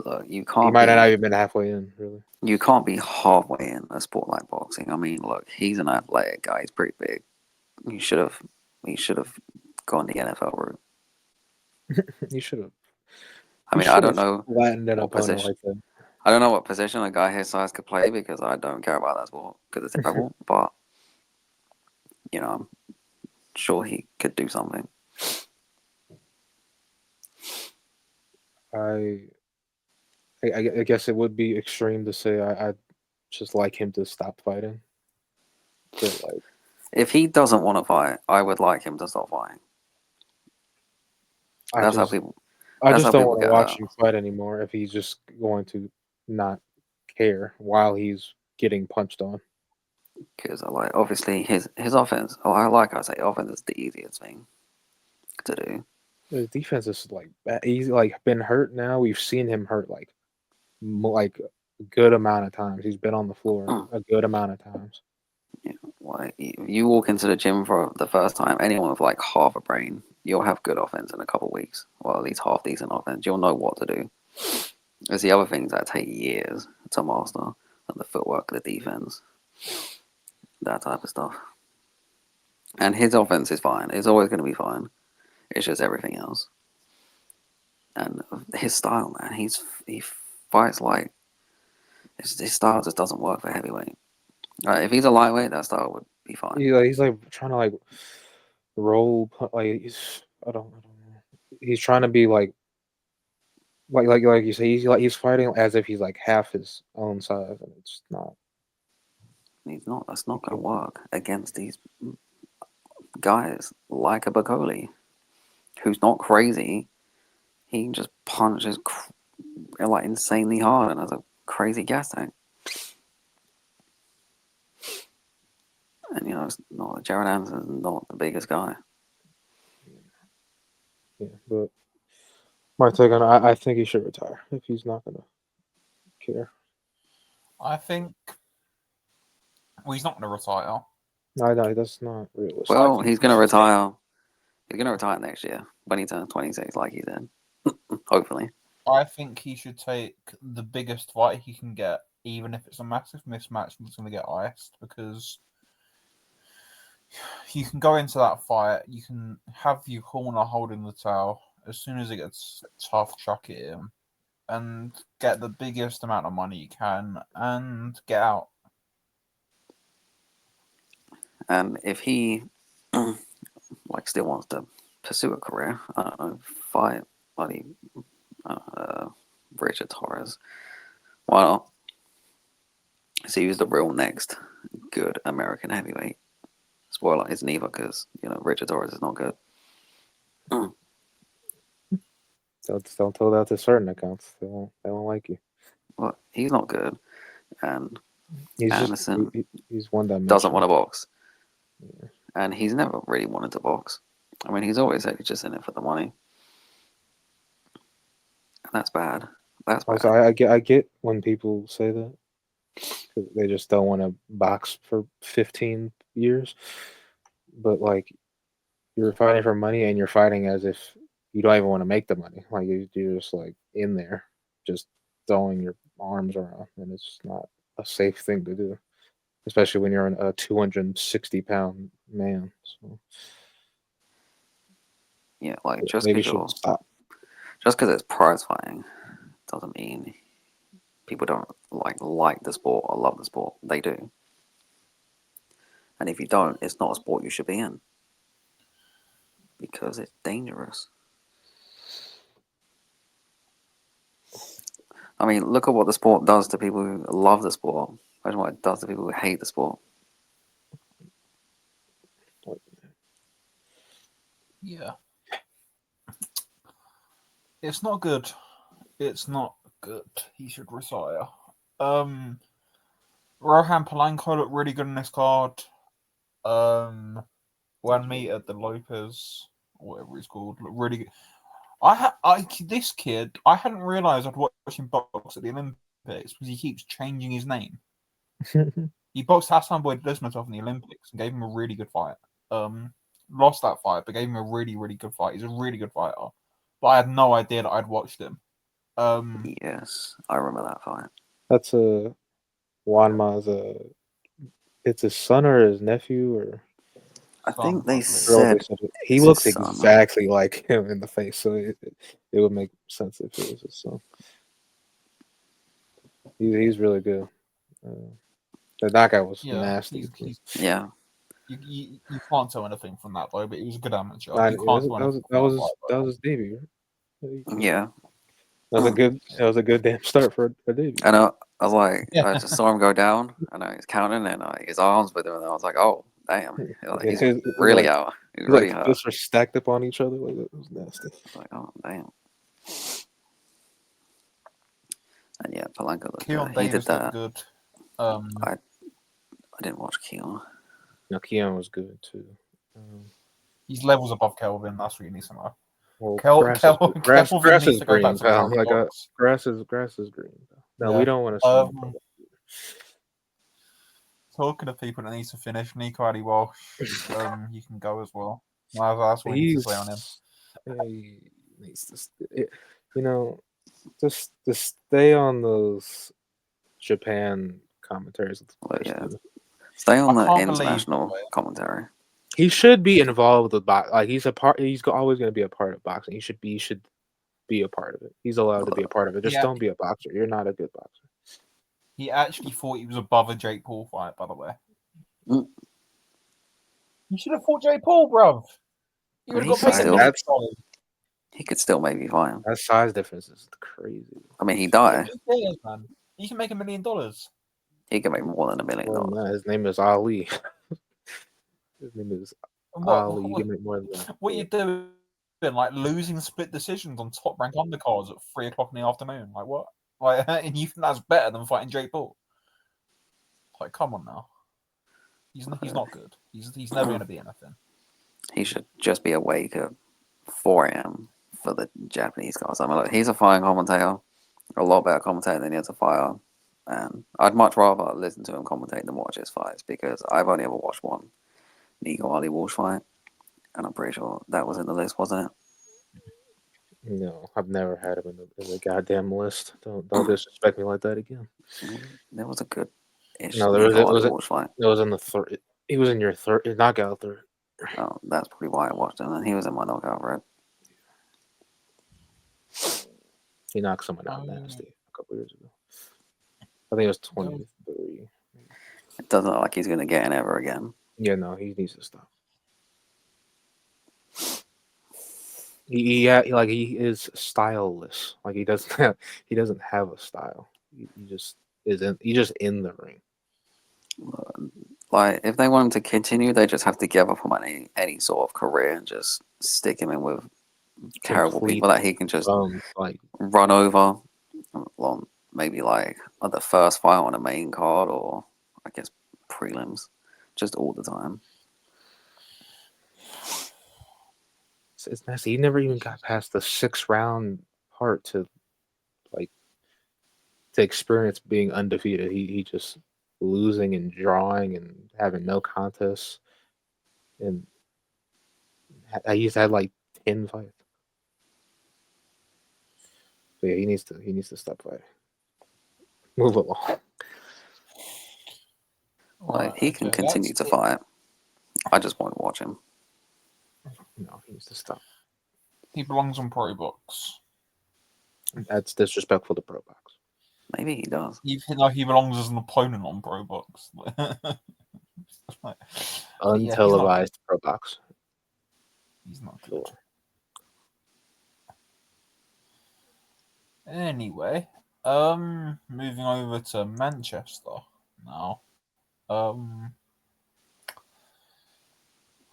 Speaker 2: Look, you can't.
Speaker 3: He might not even been halfway in, really.
Speaker 2: You can't be halfway in a sport like boxing. I mean, look, he's an athletic guy. He's pretty big. He should have gone the NFL route.
Speaker 3: He should have.
Speaker 2: I mean, I don't know
Speaker 3: flattened an opponent like that.
Speaker 2: I don't know what position a guy his size could play because I don't care about that sport because it's terrible. But I'm sure he could do something.
Speaker 3: I guess it would be extreme to say I'd just like him to stop fighting. But like,
Speaker 2: if he doesn't want to fight, I would like him to stop fighting. That's how people.
Speaker 3: I
Speaker 2: That's
Speaker 3: just
Speaker 2: how
Speaker 3: don't
Speaker 2: people
Speaker 3: want to
Speaker 2: get
Speaker 3: watch
Speaker 2: hurt.
Speaker 3: him fight anymore if he's just going to not care while he's getting punched on.
Speaker 2: Because obviously his offense. Oh, I say offense is the easiest thing to do.
Speaker 3: His defense is like he's like been hurt now. We've seen him hurt like a good amount of times. He's been on the floor a good amount of times.
Speaker 2: Yeah, like you walk into the gym for the first time, anyone with like half a brain, you'll have good offense in a couple of weeks, or at least half decent offense. You'll know what to do. There's the other things that take years to master, like the footwork, the defense, that type of stuff. And his offense is fine. It's always going to be fine. It's just everything else. And his style, man, he fights like his style just doesn't work for heavyweight. If he's a lightweight, that style would be fine.
Speaker 3: He's like trying to like roll like I don't know. He's trying to be like you say he's fighting as if he's like half his own size, and it's not.
Speaker 2: He's not. That's not going to work against these guys like a Bacoli, who's not crazy. He just punches like insanely hard and has a crazy gas tank. And it's not Jared Anderson's not the biggest guy.
Speaker 3: Yeah, but my take on I think he should retire if he's not gonna care.
Speaker 1: I think he's not going to retire.
Speaker 3: No, that's not realistic.
Speaker 2: Well, he's going to retire. He's going to retire next year when he turns 26, like he said. Hopefully.
Speaker 1: I think he should take the biggest fight he can get, even if it's a massive mismatch that's going to get iced, because you can go into that fight, you can have your corner holding the towel. As soon as it gets tough, chuck it in and get the biggest amount of money you can and get out.
Speaker 2: And if he still wants to pursue a career, I don't know, fight bloody Richard Torres, why not? So he's the real next good American heavyweight. Spoiler, it's neither because Richard Torres is not good.
Speaker 3: Don't tell that to certain accounts. They won't like you.
Speaker 2: Well, he's not good, and
Speaker 3: Anderson he's one that
Speaker 2: doesn't want to box.
Speaker 3: Yeah.
Speaker 2: And he's never really wanted to box. I mean, he's always said he's just in it for the money. And that's bad. That's bad.
Speaker 3: Also, I get when people say that. Because they just don't want to box for 15 years. But, like, you're fighting for money and you're fighting as if you don't even want to make the money. Like, you're just, like, in there just throwing your arms around. And it's not a safe thing to do. Especially when you're a 260-pound man. So.
Speaker 2: Yeah, like, just
Speaker 3: maybe
Speaker 2: because
Speaker 3: should stop.
Speaker 2: Just because it's prize fighting doesn't mean people don't like the sport or love the sport. They do. And if you don't, it's not a sport you should be in. Because it's dangerous. I mean, look at what the sport does to people who love the sport. Imagine what it does to people who hate the sport.
Speaker 1: Yeah. It's not good. It's not good. He should retire. Rohan Polanco looked really good in this card. 1 meter, the Lopez, whatever he's called, looked really good. This kid, I hadn't realised I'd watched him box at the Olympics because he keeps changing his name. He boxed Hassan Boyd Desmatov in the Olympics and gave him a really good fight. Lost that fight, but gave him a really, really good fight. He's a really good fighter. But I had no idea that I'd watched him.
Speaker 2: Yes, I remember that fight.
Speaker 3: That's Juanma's it's his son or his nephew or
Speaker 2: I think they said
Speaker 3: he looks exactly like him in the face, so it would make sense if it was his son. He's really good. That guy was nasty.
Speaker 2: Yeah.
Speaker 1: You can't tell anything from that though, but he was a good amateur.
Speaker 3: That was his debut. Right?
Speaker 2: Yeah.
Speaker 3: That was a good damn start for a debut.
Speaker 2: And I was like, I just saw him go down, and he's counting, and his arms with him, and I was like, oh, damn, he's really out. He's really hurt.
Speaker 3: Fists were stacked up on each other. Like, that was nasty.
Speaker 2: I was like, oh, damn. And yeah, Palanca looked
Speaker 1: Keon
Speaker 2: good. He did
Speaker 1: Davis looked
Speaker 2: that.
Speaker 1: good.
Speaker 2: I didn't watch Keon.
Speaker 3: No, Keon was good too.
Speaker 1: He's levels above Kelvin. That's what you need to know.
Speaker 3: Well,
Speaker 1: Kelvin
Speaker 3: grass
Speaker 1: needs
Speaker 3: is
Speaker 1: to go back
Speaker 3: green,
Speaker 1: to
Speaker 3: pal.
Speaker 1: the
Speaker 3: Like
Speaker 1: box.
Speaker 3: grass is green. Pal. No,
Speaker 1: Yeah.
Speaker 3: we don't want to.
Speaker 1: Talking to people that need to finish, Nico Addy Walsh, you can go as well. That's what we need to say on him.
Speaker 3: He needs to, just stay on those Japan commentaries.
Speaker 2: Yeah. Stay on
Speaker 1: I
Speaker 2: the
Speaker 1: can't
Speaker 2: international
Speaker 1: believe
Speaker 2: commentary.
Speaker 3: He should be involved with box. Like he's a part. He's always going to be a part of boxing. He should be a part of it. He's allowed to be a part of it. Just don't be a boxer. You're not a good boxer.
Speaker 1: He actually thought he was above a Jake Paul fight, by the way.
Speaker 2: Mm.
Speaker 1: You should have fought Jake Paul, bruv. You would have got paid.
Speaker 2: He could still maybe fight him.
Speaker 3: That size difference is crazy.
Speaker 2: I mean, he died.
Speaker 1: Man. He can make $1 million.
Speaker 2: He can make more than $1 million.
Speaker 3: His name is Ali. His name is Ali. You can make more than that.
Speaker 1: What you doing? Like losing split decisions on top rank undercards at 3:00 in the afternoon. Like what? Like, and you think that's better than fighting Jake Paul? Like, come on now. He's not good. He's never going to be anything.
Speaker 2: He should just be awake at 4 a.m. for the Japanese guys. I mean, look, he's a fighting commentator, a lot better commentator than he is a fighter. And I'd much rather listen to him commentate than watch his fights because I've only ever watched one Nico Ali Walsh fight, and I'm pretty sure that was in the list, wasn't it?
Speaker 3: No, I've never had him in the goddamn list. Don't disrespect me like that again.
Speaker 2: There was a good.
Speaker 3: No, there was fight. It was in the third. He was in your third knockout third.
Speaker 2: Oh, that's probably why I watched him. And he was in my knockout, right?
Speaker 3: He knocked someone out nasty a couple years ago. I think it was 23.
Speaker 2: It doesn't look like he's going to get in ever again.
Speaker 3: Yeah, no, he needs to stop. He is styleless. Like he doesn't have a style. He just in the ring.
Speaker 2: Like if they want him to continue, they just have to give up on any sort of career and just stick him in with terrible people that he can just run over. Maybe like at the first fight on a main card or I guess prelims, just all the time.
Speaker 3: It's nasty. He never even got past the 6-round part to experience being undefeated. He just losing and drawing and having no contests. And I used to have like 10 fights. So yeah, he needs to stop fighting. Move along.
Speaker 2: Like he can continue to fight. I just won't watch him.
Speaker 3: No, he needs to stop.
Speaker 1: He belongs on Pro Box.
Speaker 3: That's disrespectful to Pro Box.
Speaker 2: Maybe he does.
Speaker 1: He belongs as an opponent on Pro Box.
Speaker 3: Untelevised Pro Box.
Speaker 1: He's not good. Anyway, moving over to Manchester now.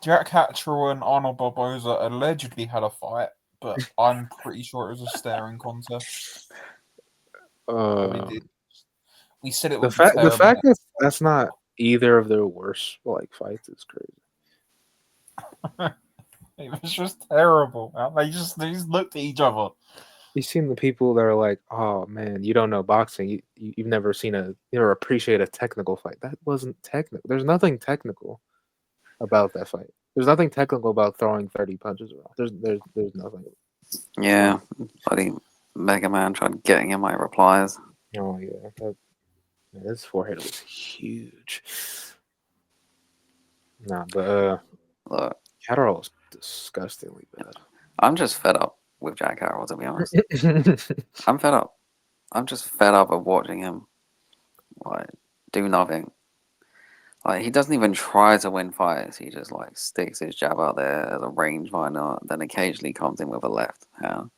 Speaker 1: Jack Catterall and Arnold Barboza allegedly had a fight, but I'm pretty sure it was a staring contest. We said it was
Speaker 3: the fact that that's not either of their worst fights is crazy.
Speaker 1: It was just terrible. They just looked at each other.
Speaker 3: You've seen the people that are like, "Oh man, you don't know boxing. You've never you never appreciate a technical fight." That wasn't technical. There's nothing technical about that fight. There's nothing technical about throwing 30 punches around. There's nothing.
Speaker 2: Yeah, bloody Mega Man tried getting in my replies.
Speaker 3: Oh yeah, his forehead was huge. Nah, but
Speaker 2: look,
Speaker 3: Catterall was disgustingly bad.
Speaker 2: I'm just fed up with Jack Catterall, to be honest. I'm fed up. I'm just fed up of watching him do nothing. He doesn't even try to win fights. He just sticks his jab out there as a rangefinder, then occasionally comes in with a left hand,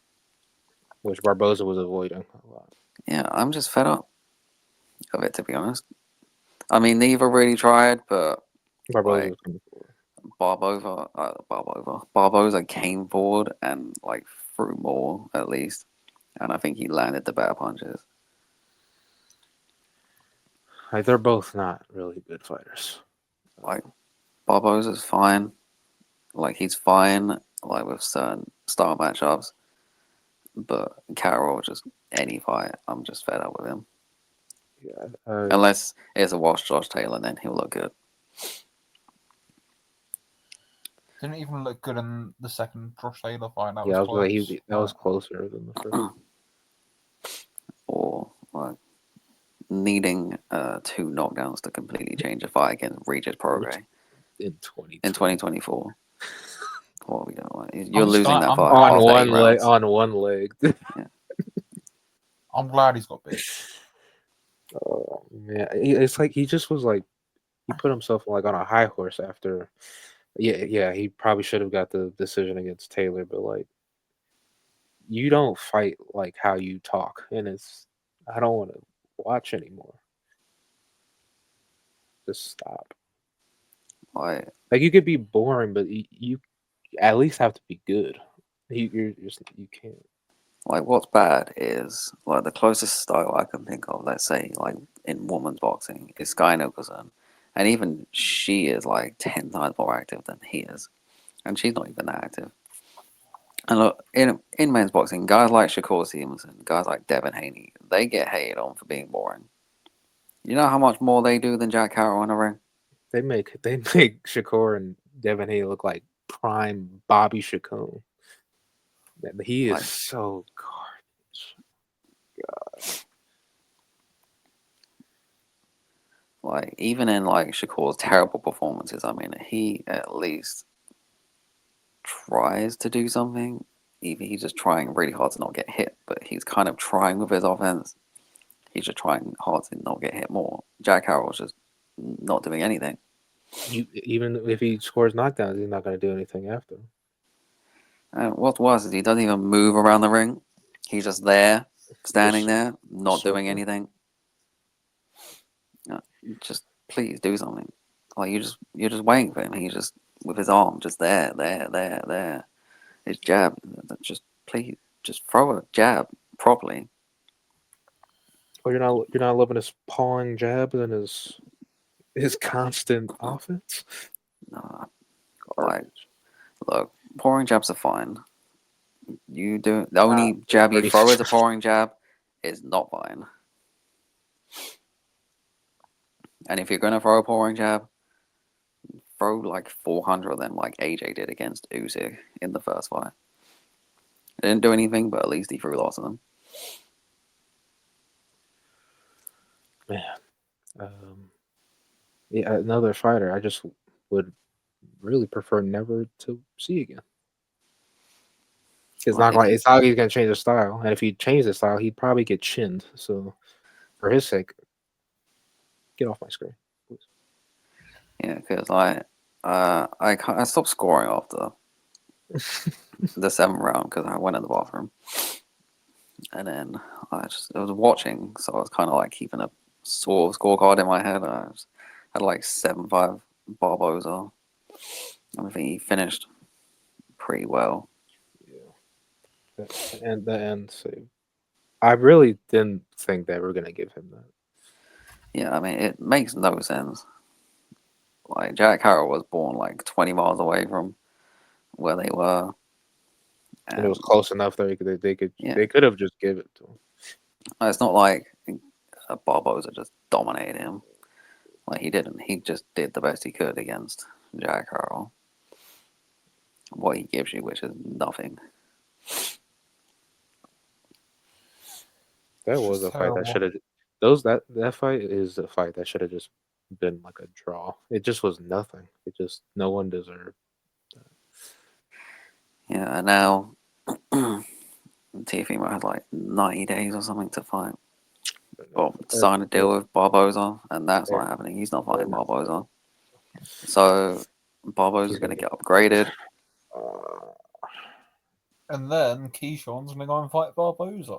Speaker 3: which Barboza was avoiding a lot.
Speaker 2: Yeah, I'm just fed up of it, to be honest. I mean, neither really tried, but Barboza came forward and threw more at least, and I think he landed the better punches.
Speaker 3: Like they're both not really good fighters.
Speaker 2: Like Barboza's fine, like he's fine, like with certain style matchups, but Catterall just any fight, I'm just fed up with him.
Speaker 3: Yeah,
Speaker 2: Unless it's a wash Josh Taylor, then he'll look good.
Speaker 1: Didn't even look good in the second Josh Taylor fight. That
Speaker 3: yeah,
Speaker 1: was close.
Speaker 3: that was closer than the first.
Speaker 2: Or like needing 2 knockdowns to completely change a fight against Regis Prograis
Speaker 3: in
Speaker 2: 2024. What are we doing? Like, you're
Speaker 1: I'm
Speaker 2: losing that
Speaker 1: I'm
Speaker 2: fight
Speaker 3: on
Speaker 2: after 8
Speaker 3: one leg.
Speaker 2: rounds.
Speaker 3: On one leg.
Speaker 2: Yeah.
Speaker 1: I'm glad he's got big.
Speaker 3: Oh man, it's like he just was like he put himself like on a high horse after. Yeah, he probably should have got the decision against Taylor, but like you don't fight like how you talk, and I don't want to watch anymore. Just stop.
Speaker 2: Like
Speaker 3: you could be boring, but you at least have to be good. You can't.
Speaker 2: Like what's bad is like the closest style I can think of, let's say like in women's boxing, is Sky Nicholson, and even she is like 10 times more active than he is, and she's not even that active. And look, in men's boxing, guys like Shakur Stevenson, guys like Devin Haney, they get hated on for being boring. You know how much more they do than Jack Catterall in a ring?
Speaker 3: They make Shakur and Devin Haney look like prime Bobby Chacon. He is
Speaker 2: Like,
Speaker 3: so garbage. God.
Speaker 2: Like even in like Shakur's terrible performances, I mean, he at least tries to do something. Even he's just trying really hard to not get hit, but he's kind of trying with his offense. He's just trying hard to not get hit more. Jack Carroll's just not doing anything.
Speaker 3: Even if he scores knockdowns, he's not going to do anything after.
Speaker 2: And what's worse is he doesn't even move around the ring. He's just there, standing there, not doing anything. Just please do something. Like you're just waiting for him. He's just with his arm just there. His jab, just please, just throw a jab properly.
Speaker 3: Oh, you're not loving his pawing jabs and his constant offense.
Speaker 2: No, like look, pouring jabs are fine. You do the only jab you throw as a pouring jab is not fine. And if you're gonna throw a pouring jab, throw like 400 of them, like AJ did against Usyk in the first fight. He didn't do anything, but at least he threw lots of them.
Speaker 3: Man, yeah, another fighter I just would really prefer never to see again. It's not like he's gonna change his style, and if he changed his style, he'd probably get chinned. So, for his sake, get off my screen, please.
Speaker 2: Yeah, because I stopped scoring after the 7th round because I went in the bathroom, and then I was watching, so I was kind of like keeping a sort of scorecard in my head. I had like 7-5 Barboza. I think he finished pretty well.
Speaker 3: Yeah, and the end save. I really didn't think they were gonna give him that.
Speaker 2: Yeah, I mean it makes no sense. Like Jack Catterall was born like 20 miles away from where they were,
Speaker 3: and it was close enough that they could have just give it to him.
Speaker 2: It's not like Barboza just dominated him. Like he didn't. He just did the best he could against Jack Catterall. What he gives you, which is nothing.
Speaker 3: That was a fight that should have. That fight is a fight that should have just been like a draw. It just was nothing. It just no one deserved that.
Speaker 2: Yeah, and now Teofimo has like 90 days or something to fight. Well, sign a deal with Barboza, and that's not happening. He's not fighting Barboza. So Barboza's going to get upgraded.
Speaker 1: And then Keyshawn's going to go and fight Barboza.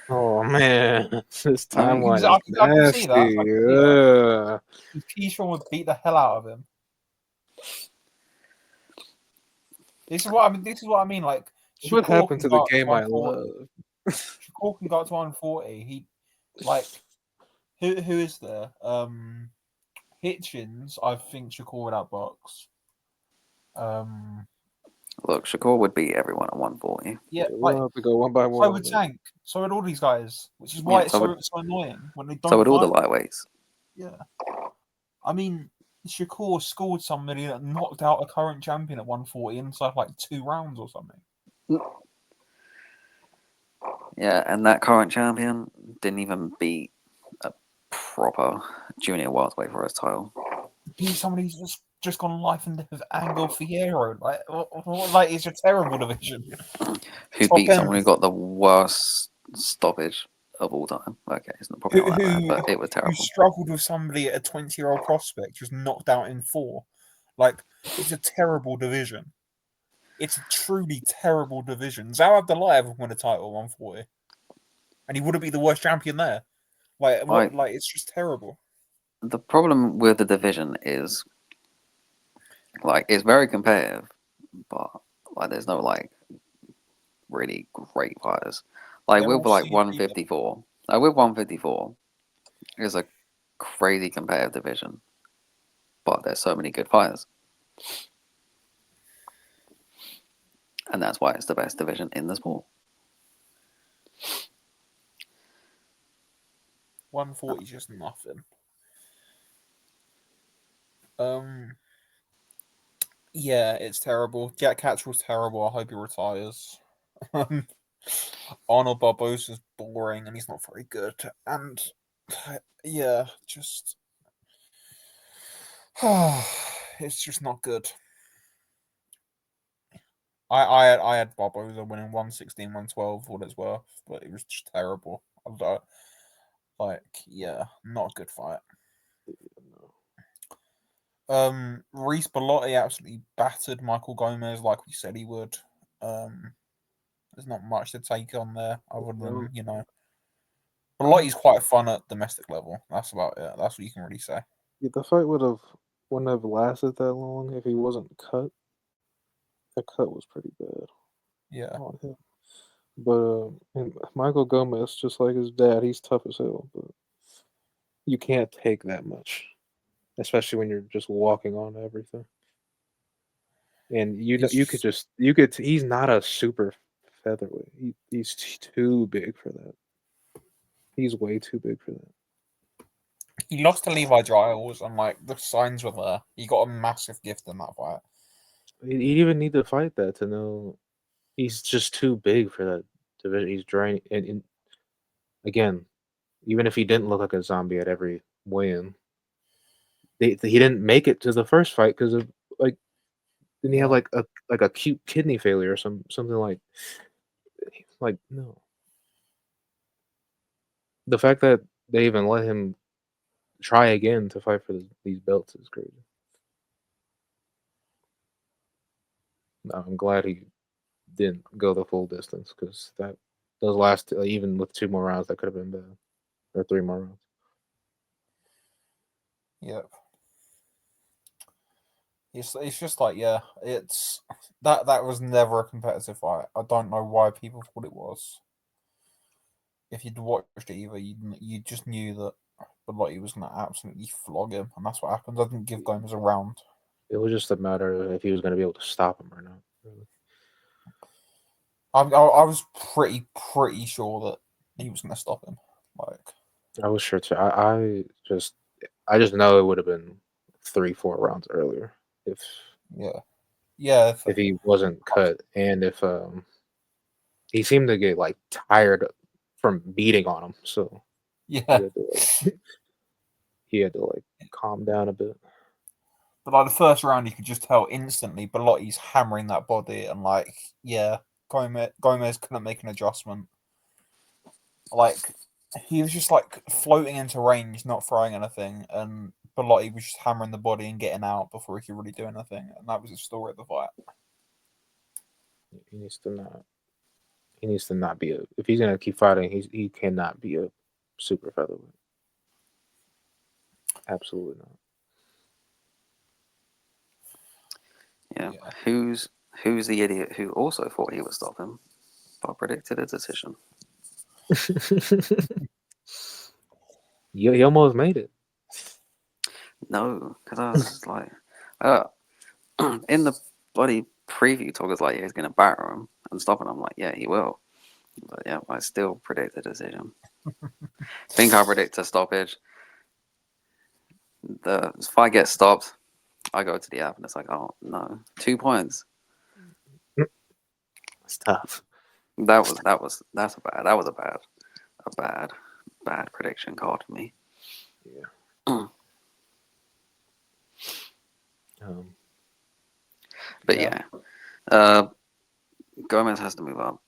Speaker 3: Oh man, this timeline
Speaker 1: I
Speaker 3: is
Speaker 1: can see that.
Speaker 3: nasty.
Speaker 1: Keyshawn would beat the hell out of him. This is what I mean. Like
Speaker 3: What
Speaker 1: Shakur
Speaker 3: happened
Speaker 1: can
Speaker 3: to the
Speaker 1: go up to
Speaker 3: game I
Speaker 1: 140.
Speaker 3: love?
Speaker 1: Shakur can go up to 140. He like who is there? Hitchens. I think Shakur would outbox.
Speaker 2: Look, Shakur would beat everyone at 140.
Speaker 1: Yeah,
Speaker 3: We'll have to go one by
Speaker 1: so
Speaker 3: one.
Speaker 1: would Tank. So would all these guys, which is why
Speaker 2: Yeah,
Speaker 1: it's
Speaker 2: so
Speaker 1: so annoying when they don't.
Speaker 2: So would all the
Speaker 1: fight.
Speaker 2: lightweights.
Speaker 1: Yeah, I mean, Shakur scored somebody that knocked out a current champion at 140 inside like 2 rounds or something.
Speaker 2: Yeah, and that current champion didn't even beat a proper junior welterweight for his title.
Speaker 1: He's somebody who's just gone life and death with Angel Fierro. Like it's a terrible division.
Speaker 2: Who
Speaker 1: Top
Speaker 2: beat
Speaker 1: end.
Speaker 2: someone who got the worst stoppage of all time? Okay, it's probably not that bad, but it was
Speaker 1: Who
Speaker 2: terrible.
Speaker 1: struggled with somebody at a 20-year-old prospect, just knocked out in 4. Like, it's a terrible division. It's a truly terrible division. Zao Abdullayev won a title at 140. And he wouldn't be the worst champion there. Like it's just terrible.
Speaker 2: The problem with the division is, like, it's very competitive, but, like, there's no, like, really great fighters. Like,
Speaker 1: They're
Speaker 2: with,
Speaker 1: all
Speaker 2: like,
Speaker 1: CG
Speaker 2: 154, with 154, it's a crazy competitive division, but there's so many good fighters. And that's why it's the best division in the sport.
Speaker 1: 140 is just nothing. Yeah, it's terrible. Jack Catterall's terrible. I hope he retires. Arnold Barboza's boring and he's not very good. And yeah, just it's just not good. I had Barboza winning 116, 112, what it's worth, but it was just terrible. Yeah, not a good fight. Reese Bellotti absolutely battered Michael Gomez like we said he would. There's not much to take on there other than, Bellotti's quite fun at domestic level. That's about it. That's what you can really say.
Speaker 3: Yeah, the fight wouldn't have lasted that long if he wasn't cut. That cut was pretty bad.
Speaker 1: Yeah.
Speaker 3: On him. But and Michael Gomez, just like his dad, he's tough as hell. But you can't take that much, especially when you're just walking on everything. And he's not a super featherweight. He's too big for that. He's way too big for that.
Speaker 1: He lost to Levi Giles, and the signs were there. He got a massive gift in that fight.
Speaker 3: He even need to fight that to know he's just too big for that division. He's draining, and again, even if he didn't look like a zombie at every weigh-in, he didn't make it to the first fight because of didn't he have a acute kidney failure or something no. The fact that they even let him try again to fight for these belts is crazy. I'm glad he didn't go the full distance because those last even with 2 more rounds that could have been bad, or 3 more rounds.
Speaker 1: Yep. It's just it's that was never a competitive fight. I don't know why people thought it was. If you'd watched it either, you just knew that Bellotti was going to absolutely flog him, and that's what happened. I didn't give Gomez a round.
Speaker 3: It was just a matter of if he was going to be able to stop him or not. Really.
Speaker 1: I was pretty sure that he was going to stop him.
Speaker 3: I was sure too. I just know it would have been 3-4 rounds earlier if if he wasn't cut, and if he seemed to get tired from beating on him, so
Speaker 1: yeah.
Speaker 3: he had to calm down a bit.
Speaker 1: But the first round, you could just tell instantly Bellotti's hammering that body, and Gomez couldn't make an adjustment. He was just floating into range, not throwing anything, and Bellotti was just hammering the body and getting out before he could really do anything, and that was the story of the fight.
Speaker 3: He needs to not be if he's gonna keep fighting, he cannot be a super featherweight. Absolutely not.
Speaker 2: Yeah. who's the idiot who also thought he would stop him, but predicted a decision?
Speaker 3: He almost made it.
Speaker 2: No, because I was just like, in the bloody preview talk, it's like, yeah, he's going to batter him and stop him. I'm like, yeah, he will. But yeah, I still predict a decision. Think I predict a stoppage. The fight gets stopped. I go to the app and it's like, oh no, 2 points.
Speaker 3: It's tough.
Speaker 2: That was a bad prediction card for me.
Speaker 3: Yeah.
Speaker 2: But yeah, Gomez has to move up.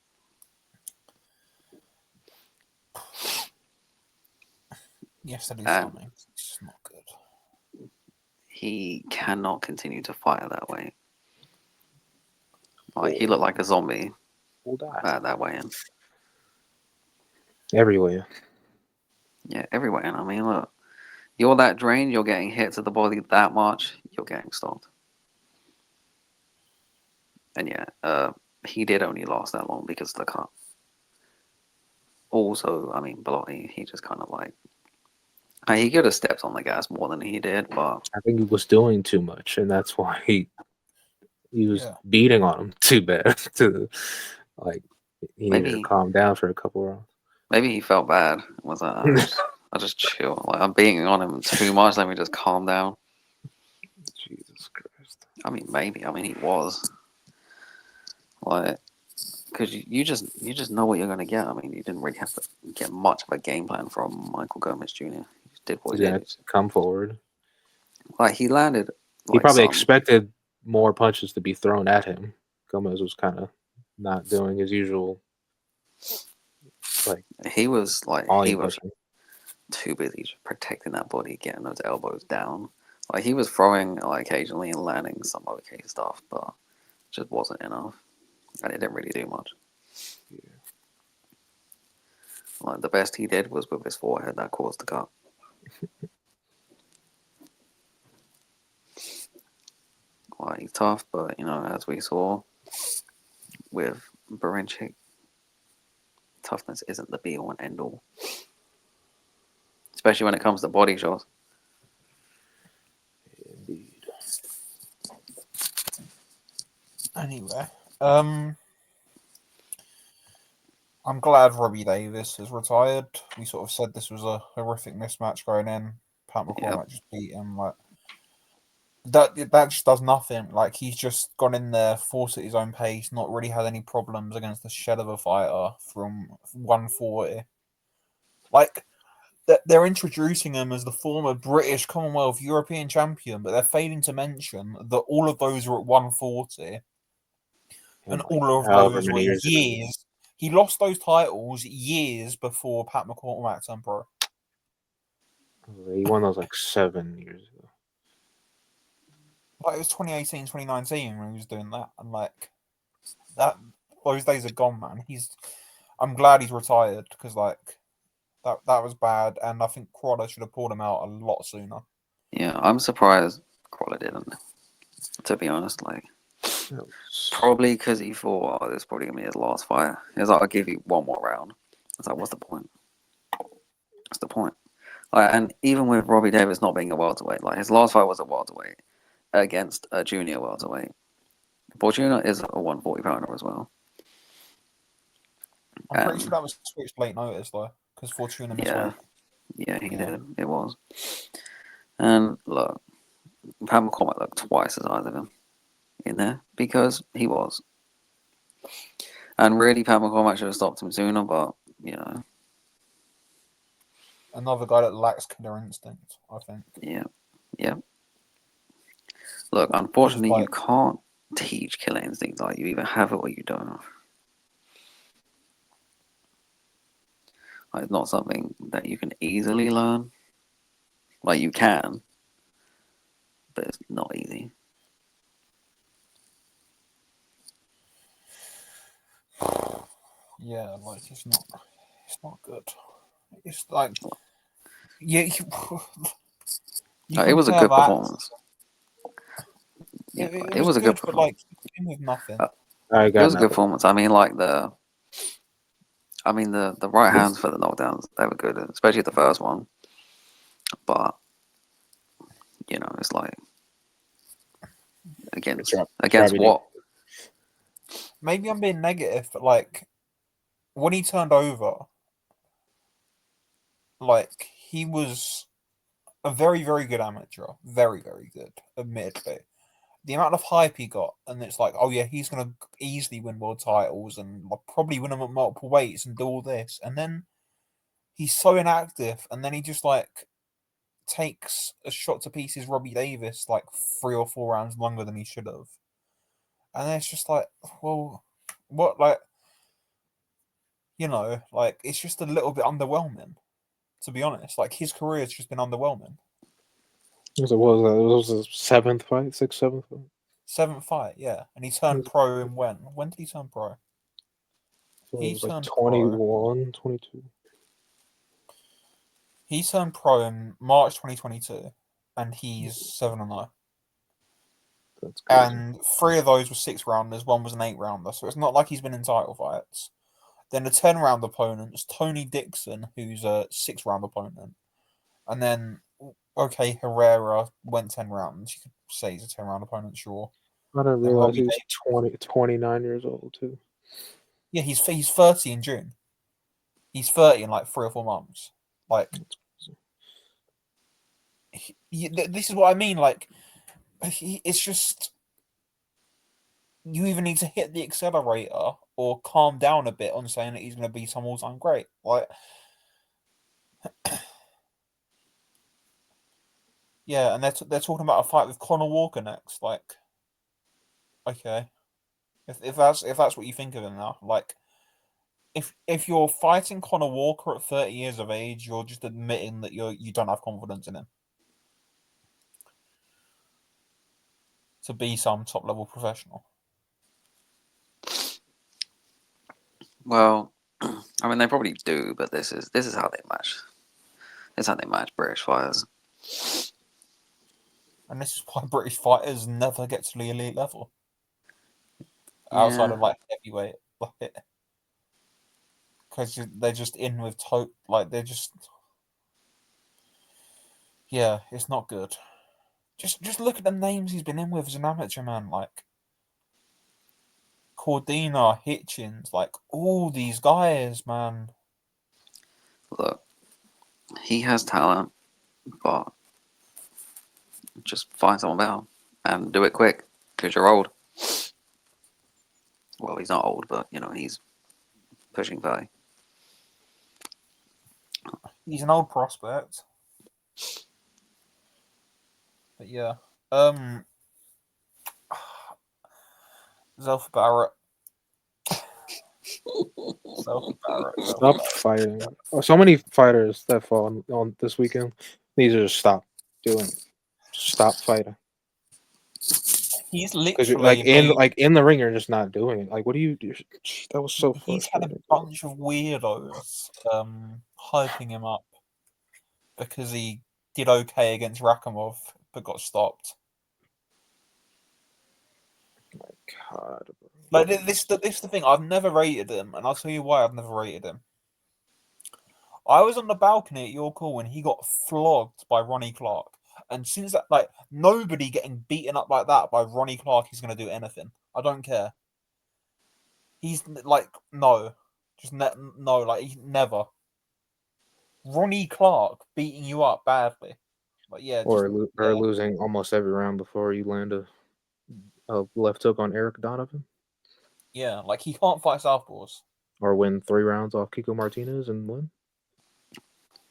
Speaker 1: Yesterday something. It's not good.
Speaker 2: He cannot continue to fire that way. Like he looked like a zombie.
Speaker 3: We'll die.
Speaker 2: That way in.
Speaker 3: Everywhere.
Speaker 2: Yeah, everywhere. And I mean, look, you're that drained, you're getting hit to the body that much, you're getting stopped. And yeah, he did only last that long because of the cut. Also, I mean, Bloody, he just kind of like, he could have stepped on the gas more than he did, but
Speaker 3: I think he was doing too much, and that's why he was beating on him too bad. To like, he needed to calm down for a couple rounds.
Speaker 2: Maybe he felt bad. Was like, I'll just chill. Like I'm beating on him too much. Let me just calm down.
Speaker 3: Jesus Christ.
Speaker 2: I mean, maybe. I mean, he was like, because you just know what you're gonna get. I mean, you didn't really have to get much of a game plan from Michael Gomez Jr. He just did what he did.
Speaker 3: Come forward.
Speaker 2: Like he landed.
Speaker 3: He probably expected more punches to be thrown at him. Gomez was kind of not doing his usual. Like
Speaker 2: he was too busy protecting that body, getting those elbows down. Like he was throwing like occasionally and landing some okay stuff, but just wasn't enough, and it didn't really do much.
Speaker 3: Yeah.
Speaker 2: Like the best he did was with his forehead that caused the cut. Like he's tough, but you know, as we saw with Berinchyk, toughness isn't the be all and end all, especially when it comes to body shots.
Speaker 3: Indeed.
Speaker 1: Anyway, I'm glad Robbie Davis has retired. We sort of said this was a horrific mismatch going in. Pat McCormack just beat him. Like that just does nothing. Like he's just gone in there, forced at his own pace, not really had any problems against the shed of a fighter from 140. Like they're introducing him as the former British, Commonwealth, European champion, but they're failing to mention that all of those are at 140. And all of those were years. He lost those titles years before Pat McCormack turned pro.
Speaker 3: He won those like 7 years ago.
Speaker 1: Like it was 2018, 2019 when he was doing that, and like that, those days are gone, man. I'm glad he's retired because like that was bad, and I think Crawler should have pulled him out a lot sooner.
Speaker 2: Yeah, I'm surprised Crawler didn't. To be honest, like. Probably because he thought, this is probably going to be his last fight. He was like, I'll give you one more round. It's like, what's the point? What's the point? Like, and even with Robbie Davis not being a welterweight, like his last fight was a welterweight against a junior welterweight. Fortuna is a 140 pounder as well.
Speaker 1: I'm pretty sure that was switched late notice though, because Fortuna missed weight.
Speaker 2: Yeah, he did. It was. And look, Pat McCormack looked twice the size of him in there because he was. And really, Pat McCormack should have stopped him sooner, but, you know.
Speaker 1: Another guy that lacks killer instinct, I think.
Speaker 2: Yeah. Look, unfortunately, you can't teach killer instinct. Like, you either have it or you don't. Like, it's not something that you can easily learn. Like, you can, but it's not easy.
Speaker 1: Yeah, like it's not good. It's like it
Speaker 2: was a good performance. Yeah, it was a good performance.
Speaker 1: But like you Came with nothing.
Speaker 3: I
Speaker 2: It
Speaker 3: got
Speaker 2: was a good
Speaker 3: nothing.
Speaker 2: performance. I mean, like the right hands for the knockdowns, they were good, especially the first one. But it's like against
Speaker 3: Robbie
Speaker 2: what?
Speaker 1: Maybe I'm being negative, but like when he turned over, like he was a very, very good amateur. Very, very good, admittedly. The amount of hype he got, and it's like, oh yeah, he's gonna easily win world titles and like, probably win them at multiple weights and do all this, and then he's so inactive, and then he just like takes a shot to pieces Robbie Davis like 3 or 4 rounds longer than he should have, and then it's just like, well, what, like, like it's just a little bit underwhelming, to be honest. Like his career has just been underwhelming.
Speaker 3: What was that? It was his seventh fight, seventh fight.
Speaker 1: 7th fight, yeah, and he turned pro in when? When did he turn pro?
Speaker 3: So
Speaker 1: He
Speaker 3: it was like
Speaker 1: turned
Speaker 3: 21, 22.
Speaker 1: He turned pro in March 2022, and he's 7-0.
Speaker 3: That's crazy.
Speaker 1: And 3 of those were 6-rounders, one was an 8-rounder, so it's not like he's been in title fights. Then the 10-round opponents, Tony Dixon, who's a 6-round opponent. And then, okay, Herrera went 10 rounds. You could say he's a 10-round opponent, sure.
Speaker 3: I didn't
Speaker 1: Then
Speaker 3: realize
Speaker 1: Robbie
Speaker 3: he was 29 years old, too.
Speaker 1: Yeah, he's 30 in June. He's 30 in like 3 or 4 months. Like, this is what I mean. Like, it's just, you either need to hit the accelerator or calm down a bit on saying that he's going to be some all-time great. Like, yeah, and they're talking about a fight with Conor Walker next. Like, okay, if that's what you think of him now, like, if you're fighting Conor Walker at 30 years of age, you're just admitting that you don't have confidence in him to be some top level professional.
Speaker 2: Well, I mean, they probably do, but this is how they match. This is how they match British fighters.
Speaker 1: And this is why British fighters never get to the elite level. Outside of like heavyweight. Because they're just in with they're just, yeah, it's not good. Just look at the names he's been in with as an amateur, man. Like Cordina, Hitchens, like all these guys, man.
Speaker 2: Look, he has talent, but just find someone better and do it quick because you're old. Well, he's not old, but he's pushing 30.
Speaker 1: He's an old prospect. But yeah. Zelfa Barrett.
Speaker 3: Stop fighting. Oh, so many fighters that fall on this weekend need to just stop doing. Stop fighting.
Speaker 1: He's
Speaker 3: Because
Speaker 1: literally
Speaker 3: in the ring, you're just not doing it. Like, what do you do? That was so
Speaker 1: He's had a bunch of weirdos hyping him up because he did okay against Rakhimov but got stopped.
Speaker 3: My God.
Speaker 1: Like this is the thing. I've never rated him, and I'll tell you why I've never rated him. I was on the balcony at your call when he got flogged by Ronnie Clark, and since that, like, nobody getting beaten up like that by Ronnie Clark is going to do anything. I don't care. He's like, no, just no, like never. Ronnie Clark beating you up badly, but yeah,
Speaker 3: or losing almost every round before you land a left hook on Eric Donovan.
Speaker 1: Yeah, like he can't fight southpaws.
Speaker 3: Or win 3 rounds off Kiko Martinez and win.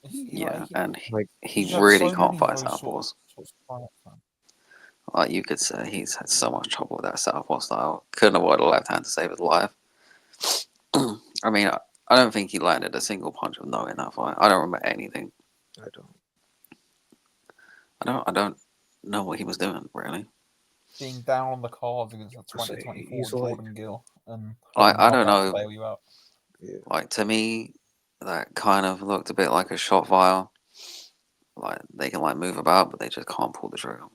Speaker 2: He really can't fight southpaws. Like you could say, he's had so much trouble with that southpaw style. Couldn't avoid a left hand to save his life. I mean, I don't think he landed a single punch of no in that fight. I don't remember anything. I don't know what he was doing, really.
Speaker 1: Being down on the cards against the 2024 Jordan Gill and
Speaker 2: I don't know.
Speaker 1: Bail you out.
Speaker 3: Yeah.
Speaker 2: Like to me, that kind of looked a bit like a shot vial. Like they can like move about, but they just can't pull the trigger.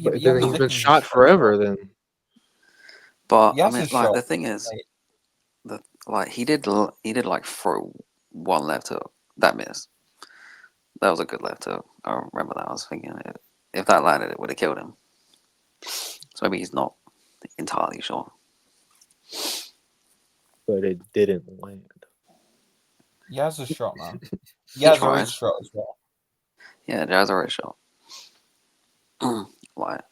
Speaker 3: But then he's been shot forever. Then
Speaker 2: But I
Speaker 1: Yes,
Speaker 2: mean,
Speaker 1: a
Speaker 2: like
Speaker 1: shot.
Speaker 2: the thing is, he did like throw one left hook that missed. That was a good left hook. I remember that. I was thinking if that landed, it would have killed him. So maybe he's not entirely sure.
Speaker 3: But it didn't land.
Speaker 1: Yes, a shot, man.
Speaker 2: He
Speaker 1: Yes, there
Speaker 2: tried.
Speaker 1: is shot as well.
Speaker 2: Yeah, Jazza is shot. Like,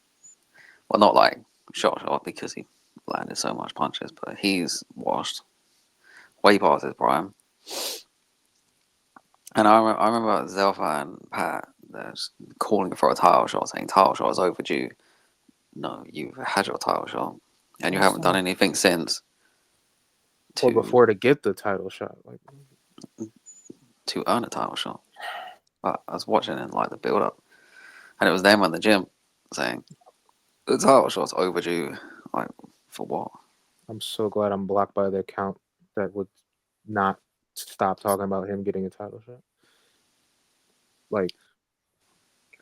Speaker 2: well, not like shot because he landed so much punches, but he's washed way past his prime. And I remember Zelfa and Pat calling for a title shot, saying title shot is overdue. No, you've had your title shot, and you
Speaker 1: That's
Speaker 2: haven't done
Speaker 1: fine.
Speaker 2: anything since
Speaker 3: Or
Speaker 2: to
Speaker 3: before to get the title shot. Like,
Speaker 2: earn a title shot. But I was watching in like the build up, and it was them in the gym saying the title shot's overdue. Like, for what?
Speaker 3: I'm so glad I'm blocked by the account that would not stop talking about him getting a title shot. Like,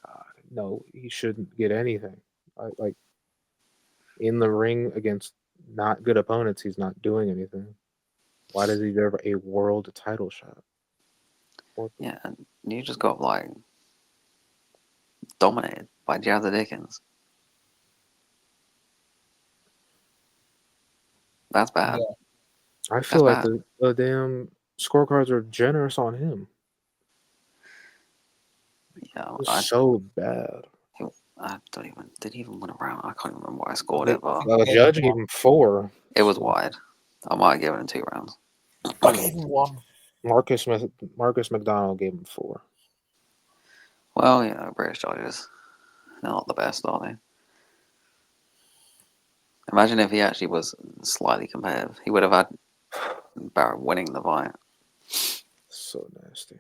Speaker 3: God, no, he shouldn't get anything. Like, in the ring against not good opponents, he's not doing anything. Why does he deserve a world title shot?
Speaker 2: Yeah, and you just got like dominated by Jazza Dickens. That's bad.
Speaker 1: Yeah.
Speaker 3: I feel
Speaker 2: That's
Speaker 3: like
Speaker 2: bad.
Speaker 3: the damn scorecards are generous on him.
Speaker 2: Yeah,
Speaker 3: It's so bad.
Speaker 2: I don't even did he even win a round? I can't even remember what I scored
Speaker 3: The,
Speaker 2: it, but
Speaker 3: the judge gave him 4.
Speaker 2: it was
Speaker 3: So
Speaker 2: wide. I might have given him 2 rounds.
Speaker 1: I gave him one.
Speaker 3: Marcus McDonald gave him 4.
Speaker 2: Well, you know, British judges, they're not the best, are they? Imagine if he actually was slightly competitive. He would have had Barrett winning the fight.
Speaker 3: So nasty.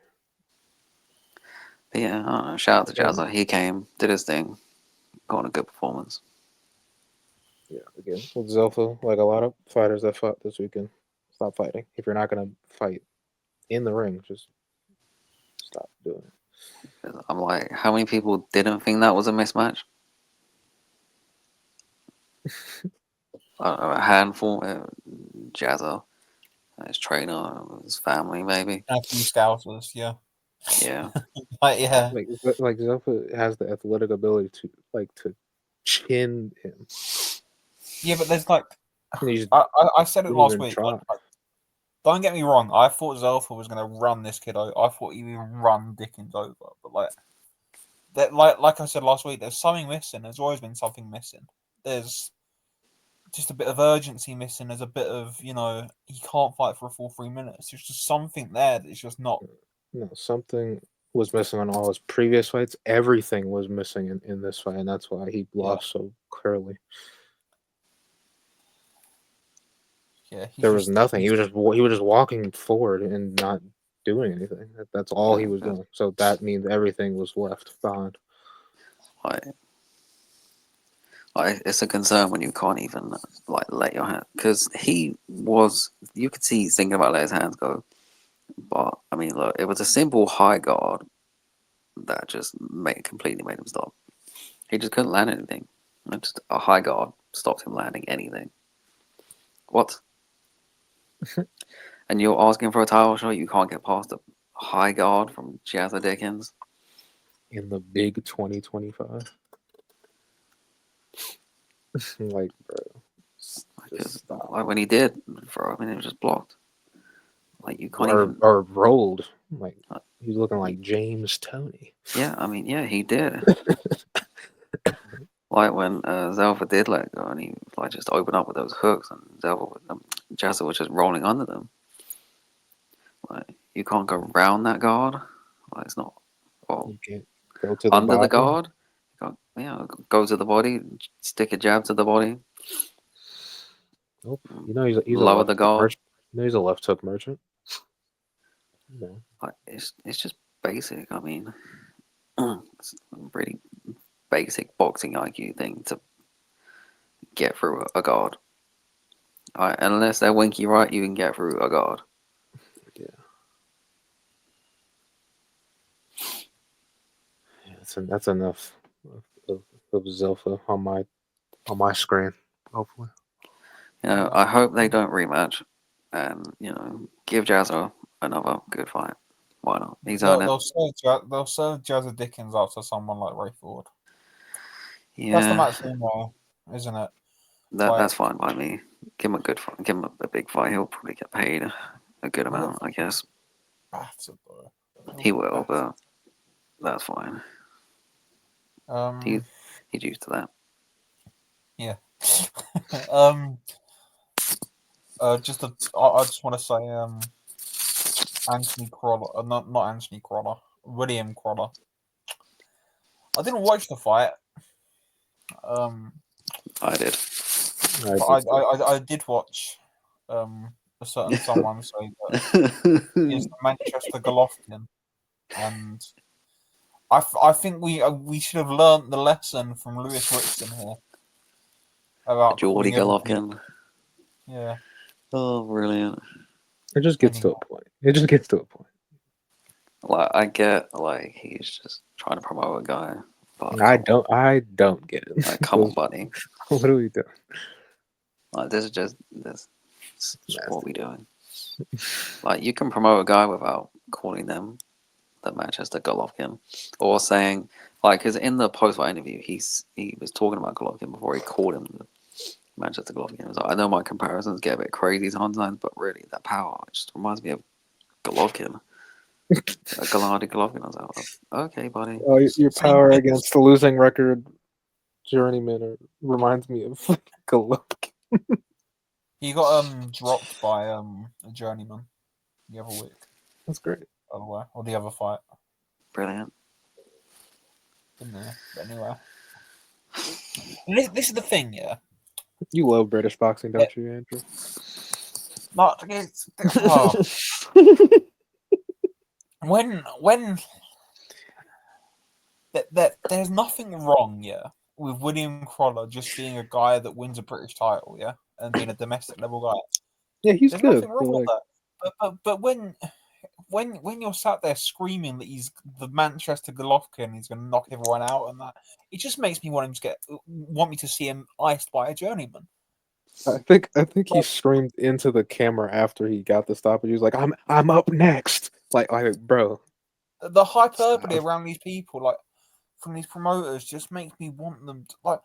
Speaker 2: But yeah, I don't know. Shout out to
Speaker 3: Again,
Speaker 2: Jazza. He came, did his thing, got a good performance.
Speaker 3: yeah, again, with Zelfa, like a lot of fighters that fought this weekend, stop fighting. If you're not gonna fight in the ring, just stop doing it.
Speaker 2: I'm like, how many people didn't think that was a mismatch? A handful. Jazza, his trainer, his family, maybe.
Speaker 1: A few scouters, yeah.
Speaker 2: Yeah.
Speaker 1: Yeah.
Speaker 3: Like Zelfa has the athletic ability to chin him.
Speaker 1: Yeah, but there's like
Speaker 3: And he just
Speaker 1: I said it
Speaker 3: didn't
Speaker 1: last
Speaker 3: even
Speaker 1: week.
Speaker 3: try.
Speaker 1: Don't get me wrong. I thought Zelfa was going to run this kid over. I thought he would run Dickens over. But like I said last week, there's something missing. There's always been something missing. There's just a bit of urgency missing. There's a bit of he can't fight for a full 3 minutes. There's just something there that's just not.
Speaker 3: No, something was missing on all his previous fights. Everything was missing in this fight, and that's why he lost so clearly.
Speaker 1: Yeah,
Speaker 3: There was nothing. He was just walking forward and not doing anything. That's all he was doing. So that means everything was left behind.
Speaker 2: Like it's a concern when you can't even like let your hand, because you could see he's thinking about letting his hands go, but I mean, look, it was a simple high guard that just completely made him stop. He just couldn't land anything. Just a high guard stopped him landing anything. What? And you're asking for a title shot? You can't get past a high guard from Jazza Dickens
Speaker 3: In the big 2025. Like, bro. Just stop.
Speaker 2: Like when he did throw, I mean, it was just blocked. Like you can't even.
Speaker 3: Or rolled. Like, he's looking like James Toney.
Speaker 2: Yeah, I mean, yeah, he did. Like when Zelfa did let go, and he like just opened up with those hooks, and Jazza was just rolling under them. Like you can't go round that guard. Like it's not. Well,
Speaker 3: You can't go to the
Speaker 2: under the
Speaker 3: body.
Speaker 2: guard. Go to the body, stick a jab to the body.
Speaker 3: Nope. He's a
Speaker 2: Lower
Speaker 3: left
Speaker 2: the
Speaker 3: hook
Speaker 2: guard.
Speaker 3: merchant. He's a left hook merchant. No.
Speaker 2: Like it's just basic. I mean, it's a pretty basic boxing IQ thing to get through a guard. Unless they're winky right, you can get through a guard.
Speaker 3: Yeah. That's enough of Zelfa on my screen. Hopefully.
Speaker 2: I hope they don't rematch, and give Jazza another good fight. Why not? He's earned it.
Speaker 1: They'll serve Jazza Dickens out to someone like Ray Ford.
Speaker 2: Yeah,
Speaker 1: that's the match anyway, isn't it?
Speaker 2: That's fine by me. Give him a good fight. Give him a big fight. He'll probably get paid a good amount, I guess.
Speaker 1: Battered, though.
Speaker 2: He will, but that's fine. He's used to that.
Speaker 1: Yeah. I just want to say, Anthony Crawler, not Anthony Crawler, William Crawler. I didn't watch the fight.
Speaker 2: I did.
Speaker 1: I did watch a certain someone say that he's the Manchester Golovkin, and I think we should have learned the lesson from Lewis Rickson here about
Speaker 2: Geordie Golovkin.
Speaker 1: Yeah.
Speaker 2: Oh, brilliant!
Speaker 3: It just gets to a point. It just gets to a point.
Speaker 2: Like I get, like he's just trying to promote a guy. But
Speaker 3: I don't get it.
Speaker 2: Like, come on, buddy.
Speaker 3: What are we doing?
Speaker 2: Like this is what we doing. Like you can promote a guy without calling them the Manchester Golovkin, or saying like, because in the post-fight interview he was talking about Golovkin before he called him the Manchester Golovkin. He was like, I know my comparisons get a bit crazy sometimes, but really that power just reminds me of Golovkin. Gennady Golovkin. I was like, okay, buddy.
Speaker 3: Oh, your power against the losing record journeyman reminds me of Golovkin.
Speaker 1: He got dropped by a journeyman the other week.
Speaker 3: That's great.
Speaker 1: By the way, or the other fight.
Speaker 2: Brilliant.
Speaker 1: Didn't they? But anyway, this is the thing, yeah.
Speaker 3: You love British boxing, don't you, Andrew?
Speaker 1: Not when there's nothing wrong, yeah, with William Crawler just being a guy that wins a British title, yeah, and being a domestic level guy.
Speaker 3: Yeah, he's
Speaker 1: There's
Speaker 3: good.
Speaker 1: nothing wrong with that. But when you're sat there screaming that he's the Manchester Golovkin, he's going to knock everyone out, and that it just makes me want me to see him iced by a journeyman.
Speaker 3: I think he screamed into the camera after he got the stoppage. He was like, "I'm up next." Like bro.
Speaker 1: The hyperbole around these people, like from these promoters, just makes me want them to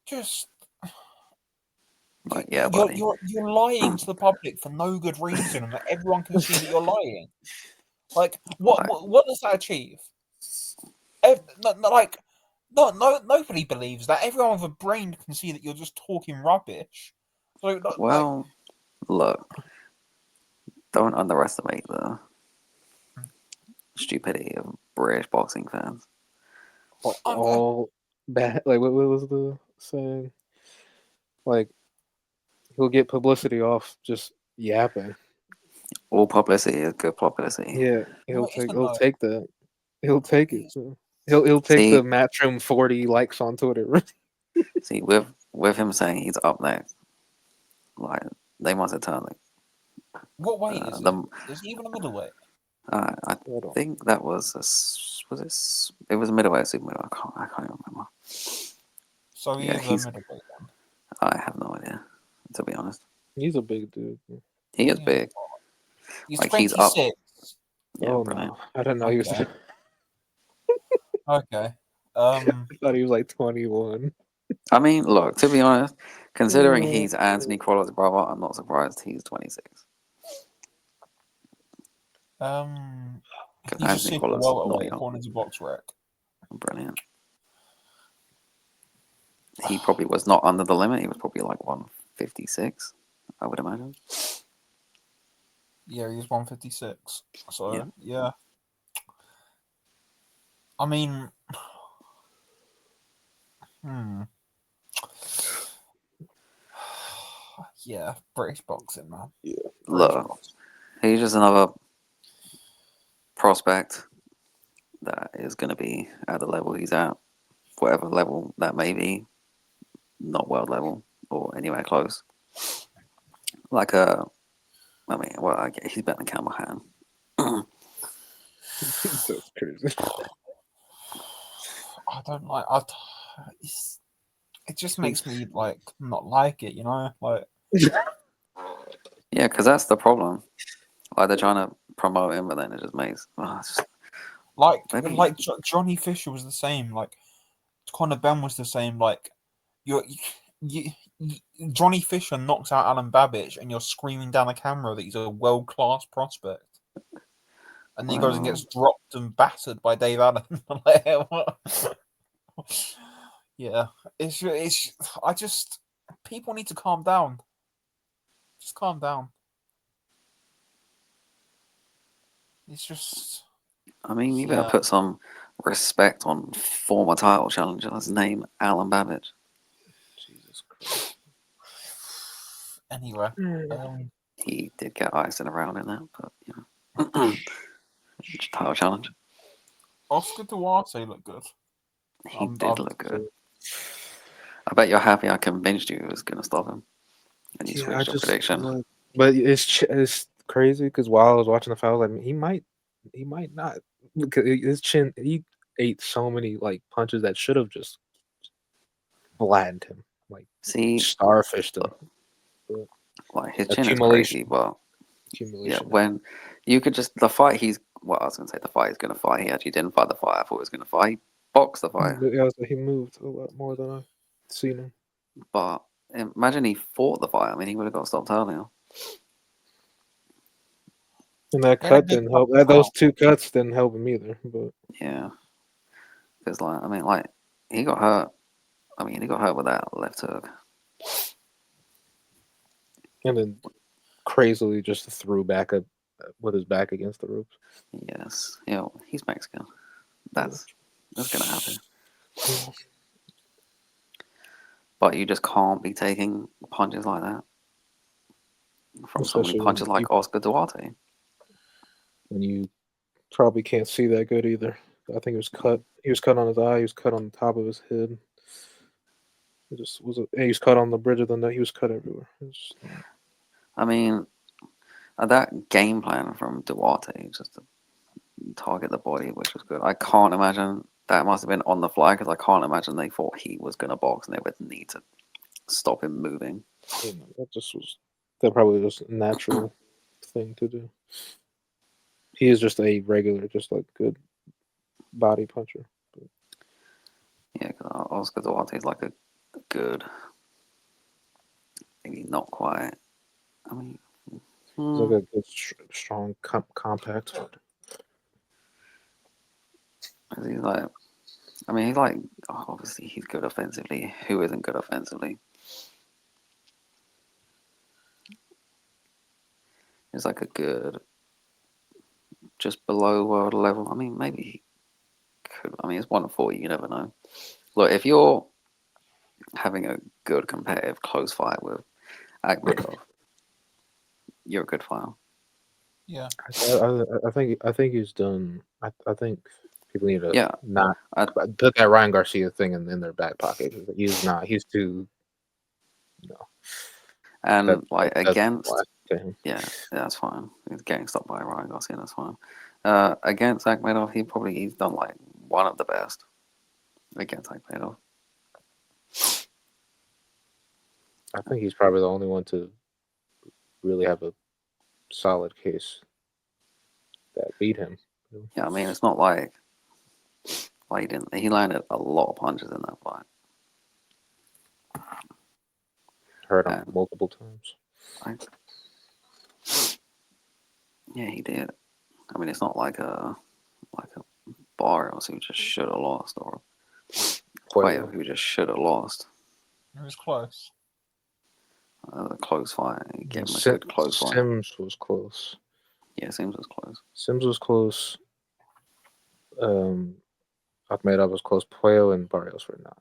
Speaker 1: just.
Speaker 2: Like, yeah, buddy.
Speaker 1: You're lying to the public for no good reason, and everyone can see that you're lying. Like, what does that achieve? Nobody believes that. Everyone with a brain can see that you're just talking rubbish. So,
Speaker 2: look, don't underestimate the stupidity of British boxing fans.
Speaker 3: All bad. Like, what was the saying? Like, he'll get publicity off just yapping.
Speaker 2: All publicity is good publicity.
Speaker 3: Yeah, he'll take that. He'll take it. He'll take the Matchroom 40 likes on Twitter.
Speaker 2: See, with him saying he's up next, like they must have turned like.
Speaker 1: What weight is it? Is he even a middleweight?
Speaker 2: I think that was it was a middleweight, super middleweight. I can't even remember.
Speaker 1: So he's a middleweight then?
Speaker 2: I have no idea, to be honest.
Speaker 3: He's a big dude.
Speaker 2: He is big.
Speaker 1: He's
Speaker 2: like
Speaker 1: 26.
Speaker 2: He's up. Yeah,
Speaker 3: oh
Speaker 2: brilliant.
Speaker 3: no, I didn't know he was.
Speaker 1: Okay.
Speaker 3: I thought he was like 21.
Speaker 2: I mean, look, to be honest, considering he's Anthony Crawler's brother, I'm not surprised he's 26.
Speaker 1: He's a super welterweight according to BoxRec.
Speaker 2: Brilliant. He probably was not under the limit. He was probably like 156, I would imagine.
Speaker 1: Yeah, he was 156. So, yeah. I mean, yeah, British boxing, man.
Speaker 3: Yeah.
Speaker 2: Look, he's just another prospect that is going to be at the level he's at, whatever level that may be, not world level or anywhere close. Like he's better than Campbell.
Speaker 3: That's crazy.
Speaker 1: I don't like. It just makes me not like it, you know. Like
Speaker 2: Yeah, because that's the problem. Like they're trying to promote him, but then it just makes it's just, maybe
Speaker 1: Johnny Fisher was the same. Like Conor Benn was the same. Like you, Johnny Fisher knocks out Alan Babbage, and you're screaming down the camera that he's a world class prospect, and then he goes and gets dropped and battered by Dave Allen. Yeah, it's. I just people need to calm down. Just calm down. It's just.
Speaker 2: I mean, you better put some respect on former title challenger. His name Alan Babbage.
Speaker 3: Jesus Christ.
Speaker 1: Anyway,
Speaker 2: he did get iced in a round in that, but you know, title challenge.
Speaker 1: Oscar Duarte looked good.
Speaker 2: He did look good. I bet you're happy I convinced you it was going to stop him. And you switched your prediction.
Speaker 3: But it's crazy because while I was watching the fight, I was like, he might not. Because his chin, he ate so many like punches that should have just flattened him, like starfished him.
Speaker 2: But, like his chin is crazy, but yeah, when you could just the fight I was going to say the fight he's going to fight. He actually didn't fight the fight I thought he was going to fight. He boxed the fight.
Speaker 3: Yeah, he moved a lot more than I've seen him.
Speaker 2: But imagine he fought the fight. I mean, he would have got stopped earlier.
Speaker 3: And that cut didn't help. Those two cuts didn't help him either. But
Speaker 2: yeah, because he got hurt. I mean, he got hurt with that left hook.
Speaker 3: And then crazily just threw back up with his back against the ropes.
Speaker 2: Yes, he's Mexican. That's gonna happen. But you just can't be taking punches like that from so many punches like Oscar Duarte.
Speaker 3: And you probably can't see that good either. I think it was cut. He was cut on his eye. He was cut on the top of his head. It just was. He was cut on the bridge of the neck. He was cut everywhere.
Speaker 2: I mean, that game plan from Duarte just to target the body, which was good. I can't imagine that must have been on the fly because I can't imagine they thought he was going to box and they would need to stop him moving.
Speaker 3: That probably was a natural thing to do. He is just a regular, just like good body puncher.
Speaker 2: Yeah, because Oscar Duarte is like a good, maybe not quite. I mean,
Speaker 3: he's like a good, strong, compact.
Speaker 2: He's like, I mean, he's like, obviously he's good offensively. Who isn't good offensively? He's like a good, just below world level. I mean, maybe he could. I mean, it's 140. You never know. Look, if you're having a good competitive close fight with Akhmedov, you're a good fighter.
Speaker 1: Yeah,
Speaker 3: I think he's done. I think people need to not put that Ryan Garcia thing in their back pocket. He's not. He's too. No.
Speaker 2: And that's fine. He's getting stopped by Ryan Garcia. That's fine. Against Akhmedov, he's done like one of the best against Akhmedov.
Speaker 3: I think he's probably the only one to really have a solid case that beat him.
Speaker 2: Yeah, I mean, it's not like he landed a lot of punches in that fight.
Speaker 3: Hurt him multiple times.
Speaker 2: Yeah, he did. I mean, it's not like a Barrios who just should have lost or Cuello who just should have lost.
Speaker 1: It was close.
Speaker 2: A close fight. Give him a good close fight.
Speaker 3: Sims was close.
Speaker 2: Yeah, Sims was close.
Speaker 3: Sims was close. Akhmedov was close. Puello and Barrios were not.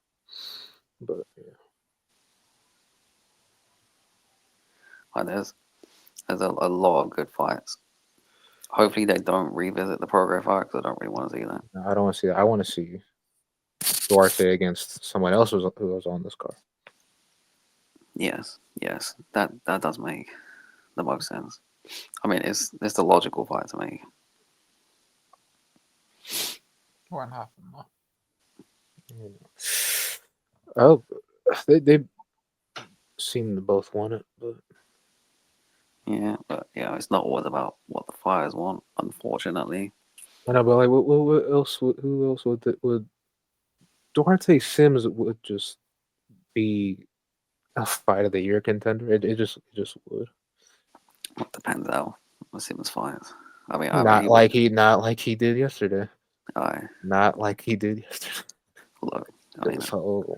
Speaker 3: But yeah.
Speaker 2: Like there's a lot of good fights. Hopefully they don't revisit the Prograis fight because I don't really want to see that.
Speaker 3: No, I don't want to see that. I want to see Duarte against someone else who was on this card.
Speaker 2: Yes, that does make the most sense. I mean, it's the logical fight to make.
Speaker 1: Won't happen though.
Speaker 3: Oh, they seem to both want it, but
Speaker 2: Yeah, but it's not always about what the fighters want, unfortunately.
Speaker 3: I know. But like, what else? Who else would Duarte Sims would just be a fight of the year contender? It just would.
Speaker 2: It depends how Simmons fights. I mean,
Speaker 3: Not like he did yesterday.
Speaker 2: I
Speaker 3: Not like he did yesterday.
Speaker 2: look. I mean,
Speaker 3: So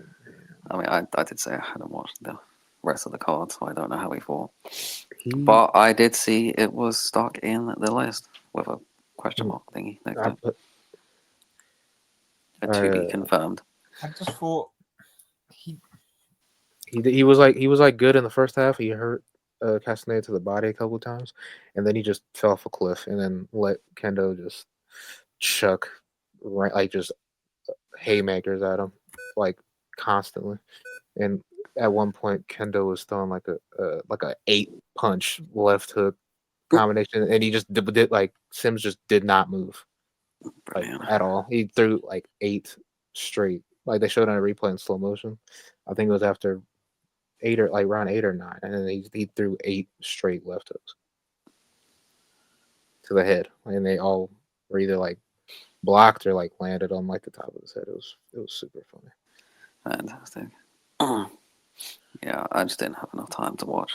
Speaker 2: I did say I hadn't watched the rest of the card, so I don't know how he fought.
Speaker 3: he,
Speaker 2: But I did see it was stuck in the list with a question mark thingy next to
Speaker 3: I
Speaker 2: it.
Speaker 3: put,
Speaker 2: A to be confirmed.
Speaker 1: I just thought he
Speaker 3: he was like good in the first half. He hurt Castaneda to the body a couple of times, and then he just fell off a cliff, and then let Kendo just chuck just haymakers at him like constantly. And at one point, Kendo was throwing like a 8-punch left hook combination, and he just did like Sims just did not move like
Speaker 2: Brilliant.
Speaker 3: at all. He threw like 8 straight. Like they showed on a replay in slow motion. I think it was after 8 or like round 8 or 9, and then he threw 8 straight left hooks to the head, and they all were either like blocked or like landed on like the top of his head. It was super funny.
Speaker 2: Fantastic. Yeah, I just didn't have enough time to watch.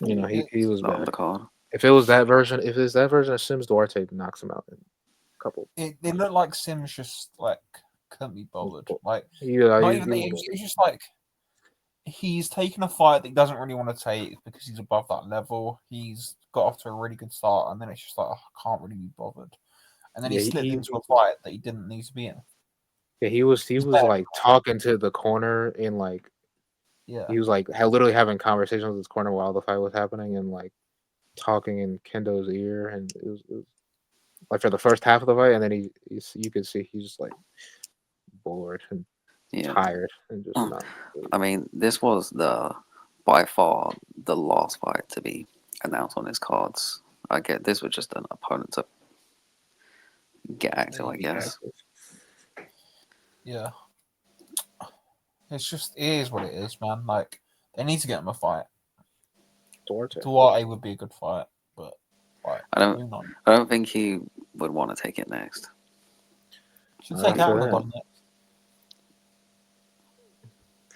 Speaker 3: You know, he was
Speaker 2: Start
Speaker 3: bad.
Speaker 2: the card.
Speaker 3: If it's that version of Sims, Duarte knocks him out in a couple.
Speaker 1: it looked like Sims just like couldn't be bothered. Like
Speaker 3: Yeah,
Speaker 1: not even it's just like he's taken a fight that he doesn't really want to take because he's above that level. He's got off to a really good start, and then it's just like, I can't really be bothered. And then he slipped into a fight that he didn't need to be in.
Speaker 3: Yeah, he was like talking to the corner and like he was like literally having conversations with his corner while the fight was happening and like talking in Kendo's ear, and it was like for the first half of the fight, and then you could see he's just like bored and tired and just not.
Speaker 2: I mean, this was by far the last fight to be announced on his cards. I get this was just an opponent to get active, I guess.
Speaker 1: Yeah. It is what it is, man. Like they need to get him a fight. Duarte would be a good fight, but like,
Speaker 2: I don't think he would want to take it next.
Speaker 1: Should take Catterall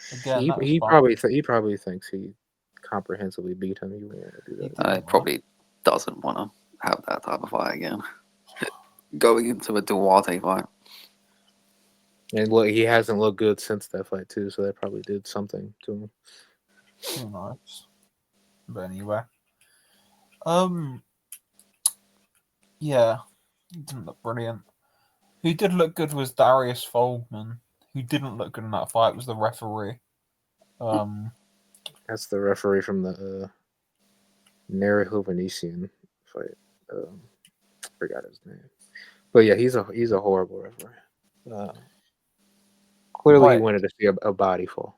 Speaker 1: next. Again,
Speaker 3: he probably thinks he comprehensively beat him. He won't want to do that.
Speaker 2: He probably doesn't want to have that type of fight again. Going into a Duarte fight.
Speaker 3: And look, he hasn't looked good since that fight too, so that probably did something to him.
Speaker 1: Who knows? But anyway, yeah, he didn't look brilliant. Who did look good was Darius Foldman. Who didn't look good in that fight was the referee.
Speaker 3: That's the referee from the Neri Venetian fight. Forgot his name, but yeah, he's a horrible referee. Clearly, he wanted to see a body fall,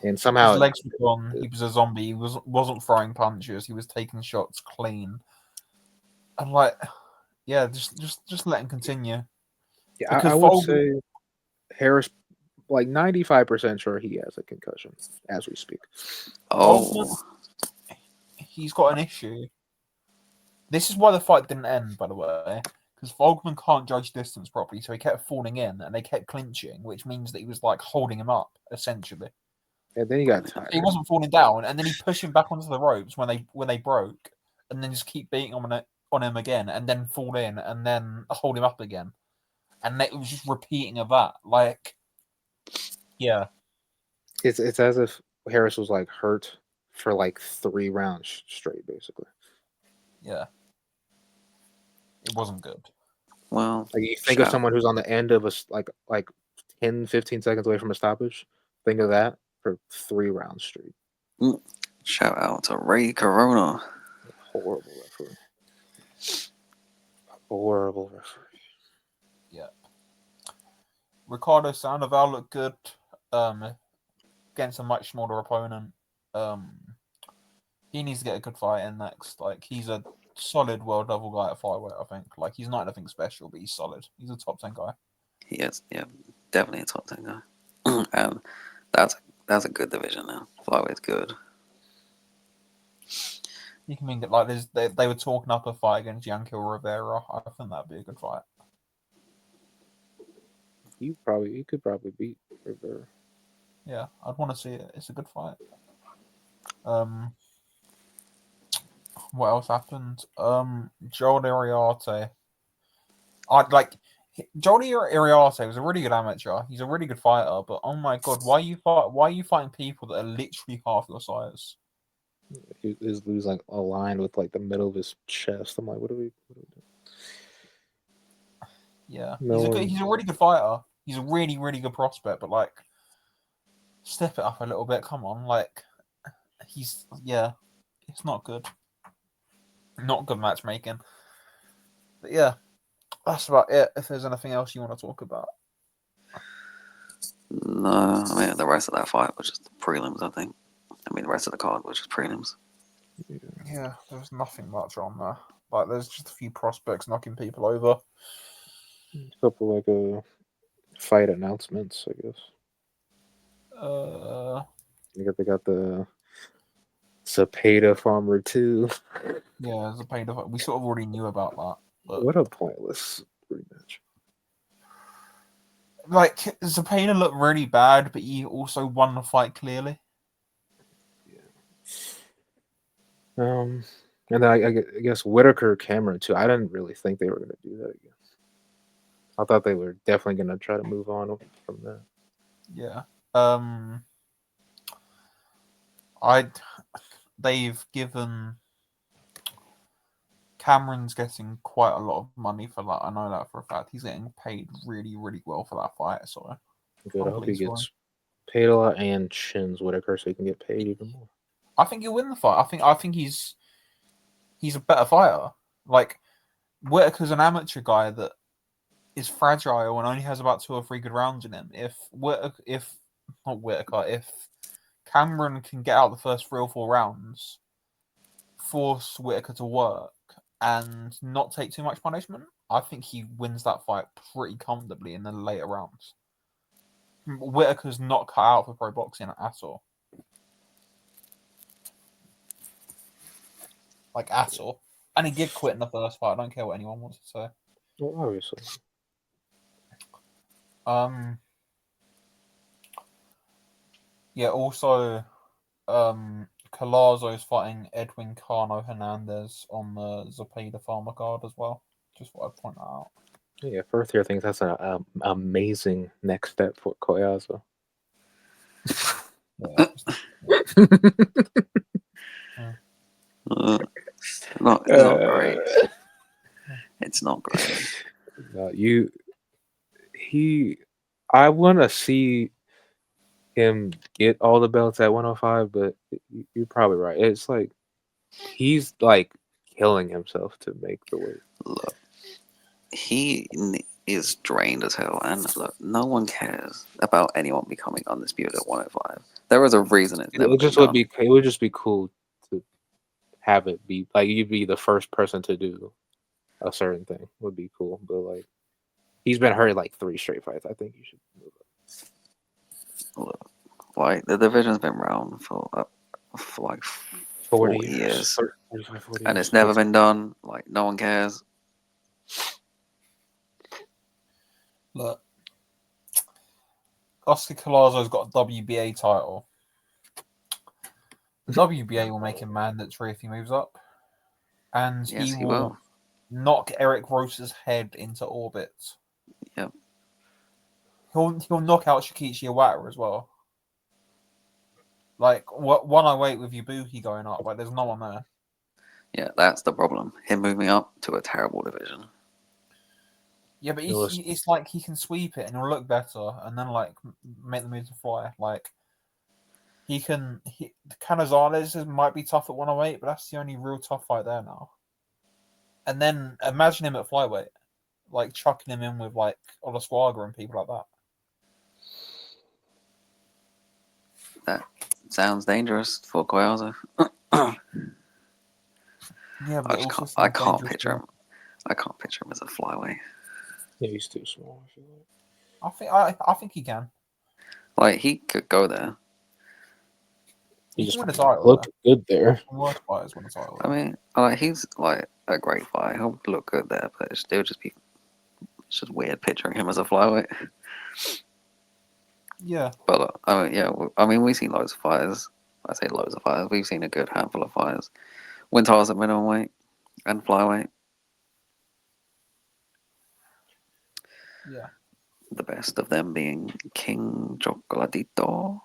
Speaker 3: and somehow
Speaker 1: his legs were gone. He was a zombie. He wasn't throwing punches. He was taking shots clean. And like, yeah, just let him continue.
Speaker 3: Yeah, I would say Harris, like 95% sure he has a concussion as we speak.
Speaker 1: Oh, he's got an issue. This is why the fight didn't end, by the way, because Volkman can't judge distance properly, so he kept falling in, and they kept clinching, which means that he was like holding him up essentially.
Speaker 3: And then he got tired.
Speaker 1: He wasn't falling down, and then he pushed him back onto the ropes when they broke, and then just keep beating on him again, and then fall in, and then hold him up again, and it was just repeating of that. Like, yeah,
Speaker 3: it's as if Harris was like hurt for like 3 rounds straight, basically.
Speaker 1: Yeah, it wasn't good.
Speaker 2: Well,
Speaker 3: like you think of someone who's on the end of a like 10, 15 seconds away from a stoppage. Think of that for 3 rounds straight.
Speaker 2: Shout out to Ray Corona.
Speaker 3: Horrible referee. Horrible referee.
Speaker 1: Yeah. Ricardo Sandoval looked good against a much smaller opponent. He needs to get a good fight in next. Like, he's a solid world level guy at flyweight, I think. Like, he's not anything special, but he's solid. He's a top 10 guy.
Speaker 2: He is, yeah, definitely a top 10 guy. And that's that's a good division now. Flyweigh's good.
Speaker 1: You can make it like they were talking up a fight against Yankel Rivera. I think that'd be a good fight.
Speaker 3: He could probably beat Rivera.
Speaker 1: Yeah, I'd want to see it. It's a good fight. What else happened? Joel Duarte. Joel Duarte was a really good amateur. He's a really good fighter, but oh my god, why are you fighting people that are literally half your size?
Speaker 3: His lose like aligned with like the middle of his chest. I'm like, what are we doing?
Speaker 1: Yeah,
Speaker 3: No
Speaker 1: he's a really good fighter. He's a really, really good prospect, but like, step it up a little bit. Come on, like, it's not good. Not good matchmaking. But yeah, that's about it. If there's anything else you want to talk about.
Speaker 2: No, I mean the rest of that fight was just prelims. I think. I mean the rest of the card was just prelims.
Speaker 1: Yeah, there's nothing much on there. Like, there's just a few prospects knocking people over.
Speaker 3: A couple like fight announcements, I guess. They got the Zapata Farmer 2.
Speaker 1: Yeah, Zapata. We sort of already knew about that. But
Speaker 3: What a pointless rematch.
Speaker 1: like, Zapata looked really bad, but he also won the fight clearly.
Speaker 3: And then I guess Whitaker Cameron too. I didn't really think they were going to do that again. I thought they were definitely going to try to move on from that.
Speaker 1: Yeah. They've given Cameron's getting quite a lot of money for that. I know that for a fact. He's getting paid really, really well for that fight. So
Speaker 3: good. I hope he gets paid a lot and chins Whitaker so he can get paid even more.
Speaker 1: I think he'll win the fight. I think he's a better fighter. Like, Whitaker's an amateur guy that is fragile and only has about 2 or 3 good rounds in him. If Cameron can get out the first 3 or 4 rounds, force Whitaker to work, and not take too much punishment, I think he wins that fight pretty comfortably in the later rounds. Whitaker's not cut out for pro boxing at all. Like, at all. And he did quit in the first fight. I don't care what anyone wants to say.
Speaker 3: Well, obviously.
Speaker 1: Yeah, also, Collazo's fighting Edwin Cano Hernandez on the Zapata Farmer card as well. Just thought I'd point that out.
Speaker 3: Yeah, first year thinks that's an amazing next step for Collazo.
Speaker 1: Yeah.
Speaker 2: It's not great. It's not great.
Speaker 3: I want to see him get all the belts at 105, but you're probably right. It's like he's like killing himself to make the weight.
Speaker 2: Look, he is drained as hell, and look, no one cares about anyone becoming undisputed at 105. There is a reason it's never been done.
Speaker 3: It would just be cool to have it be like you'd be the first person to do a certain thing. Would be cool, but like he's been hurt like 3 straight fights. I think you should move up.
Speaker 2: Look, like the division's been around for like 40 years. 40 and it's never been done. Like no one cares.
Speaker 1: Look, Oscar Collazo's got a WBA title. The WBA will make him mandatory if he moves up, and
Speaker 2: Yes,
Speaker 1: he will knock Eric Rosa's head into orbit.
Speaker 2: Yep.
Speaker 1: He'll knock out Shikichi Iwata as well. Like, 108 with Ibuki going up, like there's no one there.
Speaker 2: Yeah, that's the problem. Him moving up to a terrible division.
Speaker 1: Yeah, but it's like he can sweep it and it'll look better, and then like make the move to fly. Like Canizales might be tough at 108, but that's the only real tough fight there now. And then imagine him at flyweight, like chucking him in with like Olasquaga and people like that.
Speaker 2: That sounds dangerous for Collazo.
Speaker 1: Yeah, but
Speaker 2: I can't picture him. I can't picture him as a flyweight.
Speaker 3: Yeah, he's too small. I feel like.
Speaker 1: I think he can.
Speaker 2: Like he could go there,
Speaker 1: He
Speaker 3: just
Speaker 1: can win the title.
Speaker 3: looked good there.
Speaker 1: Worst fighters win the title.
Speaker 2: I mean, like he's like a great fighter. He'll look good there, but it'll just be it's just weird picturing him as a flyweight.
Speaker 1: Yeah.
Speaker 2: But I mean, yeah, I mean we've seen loads of fighters. I say loads of fighters. We've seen a good handful of fighters win titles at minimum weight and flyweight.
Speaker 1: Yeah.
Speaker 2: The best of them being King Chocolatito.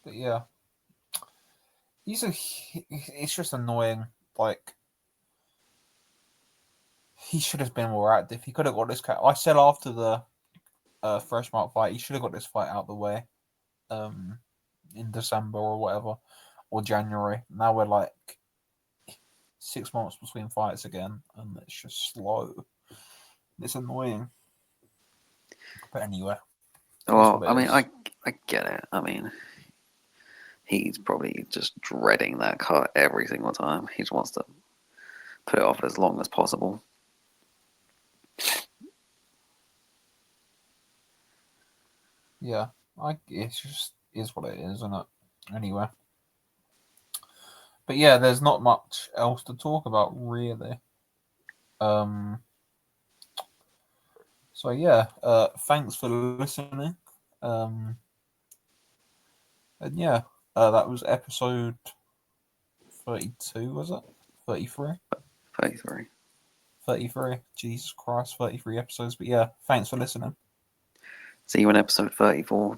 Speaker 1: But yeah, it's just annoying. Like, he should have been more active. He could have got this cat. I said after the fresh mark fight, he should have got this fight out of the way, in December or whatever, or January. Now we're like 6 months between fights again, and it's just slow. It's annoying. But anyway,
Speaker 2: Well, I mean, I get it. I mean, he's probably just dreading that cut every single time. He just wants to put it off as long as possible.
Speaker 1: Yeah, it's just is what it is, isn't it? Anyway, but yeah, there's not much else to talk about really. So yeah, thanks for listening. And yeah, that was episode 32, was it? 33?
Speaker 2: 33.
Speaker 1: 33. Jesus Christ, 33 episodes. But yeah, thanks for listening.
Speaker 2: See you in episode 34.